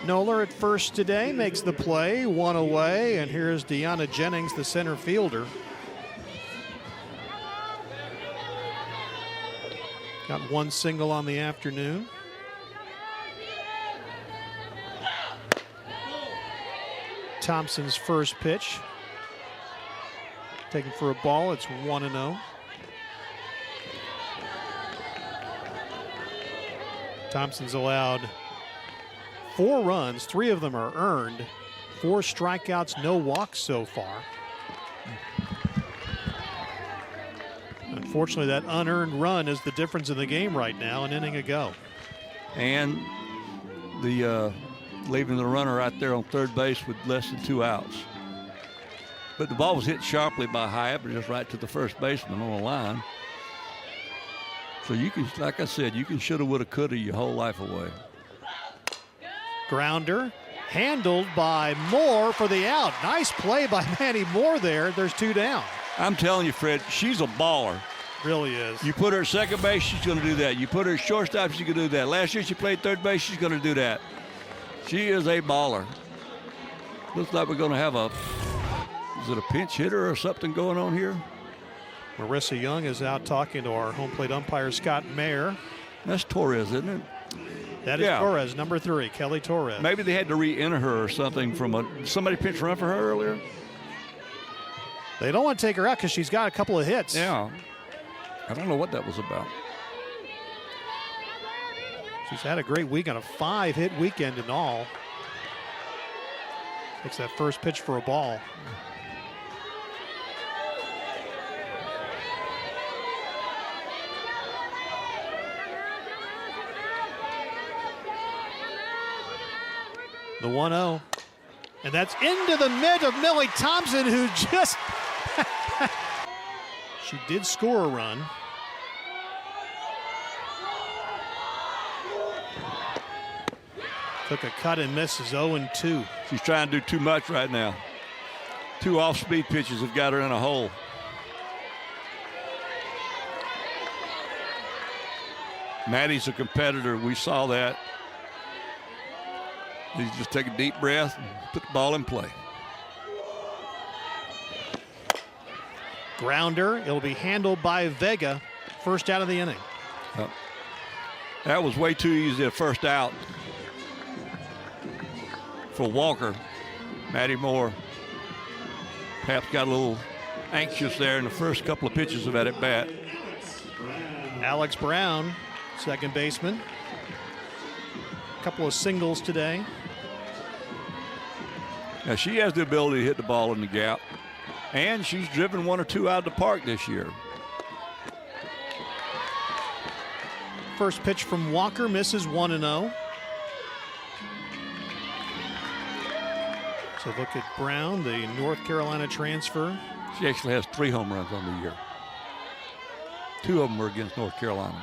[SPEAKER 2] Noller at first today makes the play, one away, and here's Deanna Jennings, the center fielder. Got one single on the afternoon. Thompson's first pitch. Taken for a ball, it's 1-0. Thompson's allowed 4 runs, 3 of them are earned, 4 strikeouts, no walks so far. Unfortunately, that unearned run is the difference in the game right now, an inning ago.
[SPEAKER 1] And the leaving the runner right there on third base with less than 2 outs. But the ball was hit sharply by Hyatt, but just right to the first baseman on the line. So you can, like I said, you can shoulda, woulda, coulda your whole life away.
[SPEAKER 2] Grounder handled by Moore for the out. Nice play by Manny Moore there. There's 2 down.
[SPEAKER 1] I'm telling you, Fred, she's a baller.
[SPEAKER 2] Really is.
[SPEAKER 1] You put her at second base, she's going to do that. You put her at shortstop, she's going to do that. Last year she played third base, she's going to do that. She is a baller. Looks like we're going to have is it a pinch hitter or something going on here?
[SPEAKER 2] Marissa Young is out talking to our home plate umpire, Scott Mayer.
[SPEAKER 1] That's Torres, isn't it?
[SPEAKER 2] That is Torres, number 3, Kelly Torres.
[SPEAKER 1] Maybe they had to re-enter her or something from somebody pitched run for her earlier.
[SPEAKER 2] They don't want to take her out because she's got a couple of hits.
[SPEAKER 1] Yeah. I don't know what that was about.
[SPEAKER 2] She's had a great week on a 5-hit weekend in all. Takes that first pitch for a ball. The 1-0. And that's into the mid of Millie Thompson, who just... She did score a run. Took a cut and misses, 0-2.
[SPEAKER 1] She's trying to do too much right now. 2 off-speed pitches have got her in a hole. Maddie's a competitor. We saw that. You just take a deep breath and put the ball in play.
[SPEAKER 2] Grounder. It'll be handled by Vega. First out of the inning.
[SPEAKER 1] That was way too easy, a first out for Walker. Maddie Moore perhaps got a little anxious there in the first couple of pitches of that at bat.
[SPEAKER 2] Alex Brown, second baseman. A couple of singles today.
[SPEAKER 1] Now she has the ability to hit the ball in the gap, and she's driven 1 or 2 out of the park this year.
[SPEAKER 2] First pitch from Walker misses, 1-0. So look at Brown, the North Carolina transfer.
[SPEAKER 1] She actually has 3 home runs on the year. 2 of them were against North Carolina.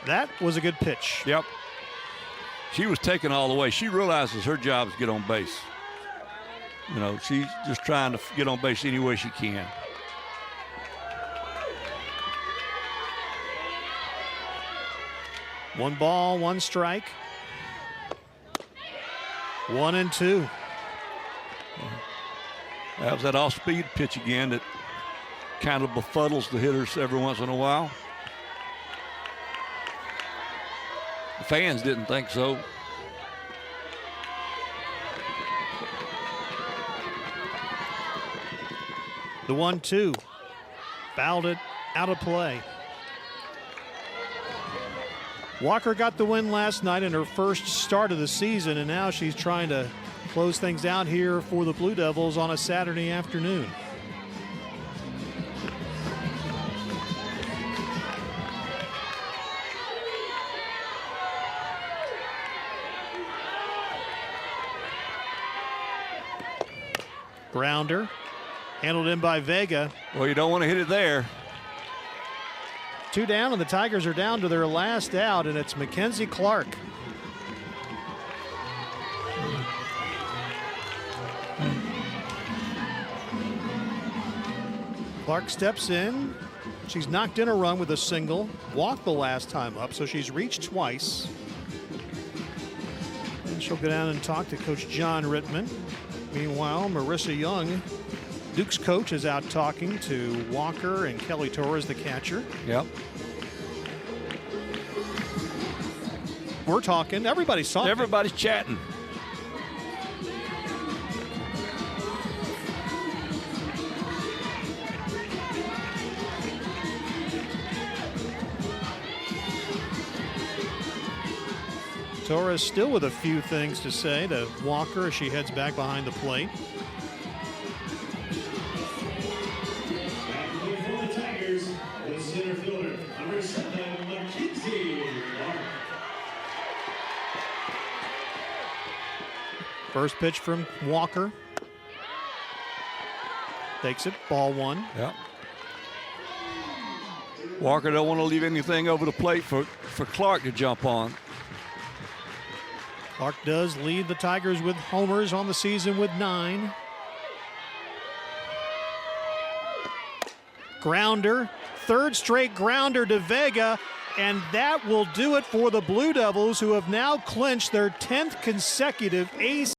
[SPEAKER 2] That was a good pitch.
[SPEAKER 1] Yep. She was taken all the way. She realizes her job is to get on base. You know, she's just trying to get on base any way she can.
[SPEAKER 2] 1 ball, 1 strike. 1-2.
[SPEAKER 1] That was that off-speed pitch again that kind of befuddles the hitters every once in a while. The fans didn't think so.
[SPEAKER 2] The 1-2. Fouled it out of play. Walker got the win last night in her first start of the season, and now she's trying to close things out here for the Blue Devils on a Saturday afternoon. Grounder, handled in by Vega.
[SPEAKER 1] Well, you don't want to hit it there.
[SPEAKER 2] 2 down, and the Tigers are down to their last out, and it's Mackenzie Clark. Clark steps in. She's knocked in a run with a single, walked the last time up, so she's reached twice. And she'll go down and talk to Coach John Rittman. Meanwhile, Marissa Young, Duke's coach, is out talking to Walker and Kelly Torres, the catcher.
[SPEAKER 1] Yep.
[SPEAKER 2] We're talking. Everybody's talking.
[SPEAKER 1] Everybody's chatting.
[SPEAKER 2] Torres still with a few things to say to Walker as she heads back behind the plate.
[SPEAKER 3] For the Tigers, the center fielder, number 7, Mackenzie Clark.
[SPEAKER 2] First pitch from Walker. Takes it, ball 1.
[SPEAKER 1] Yep. Walker don't want to leave anything over the plate for Clark to jump on.
[SPEAKER 2] Clark does lead the Tigers with homers on the season with 9. Grounder, 3rd straight grounder to Vega, and that will do it for the Blue Devils, who have now clinched their 10th consecutive ACC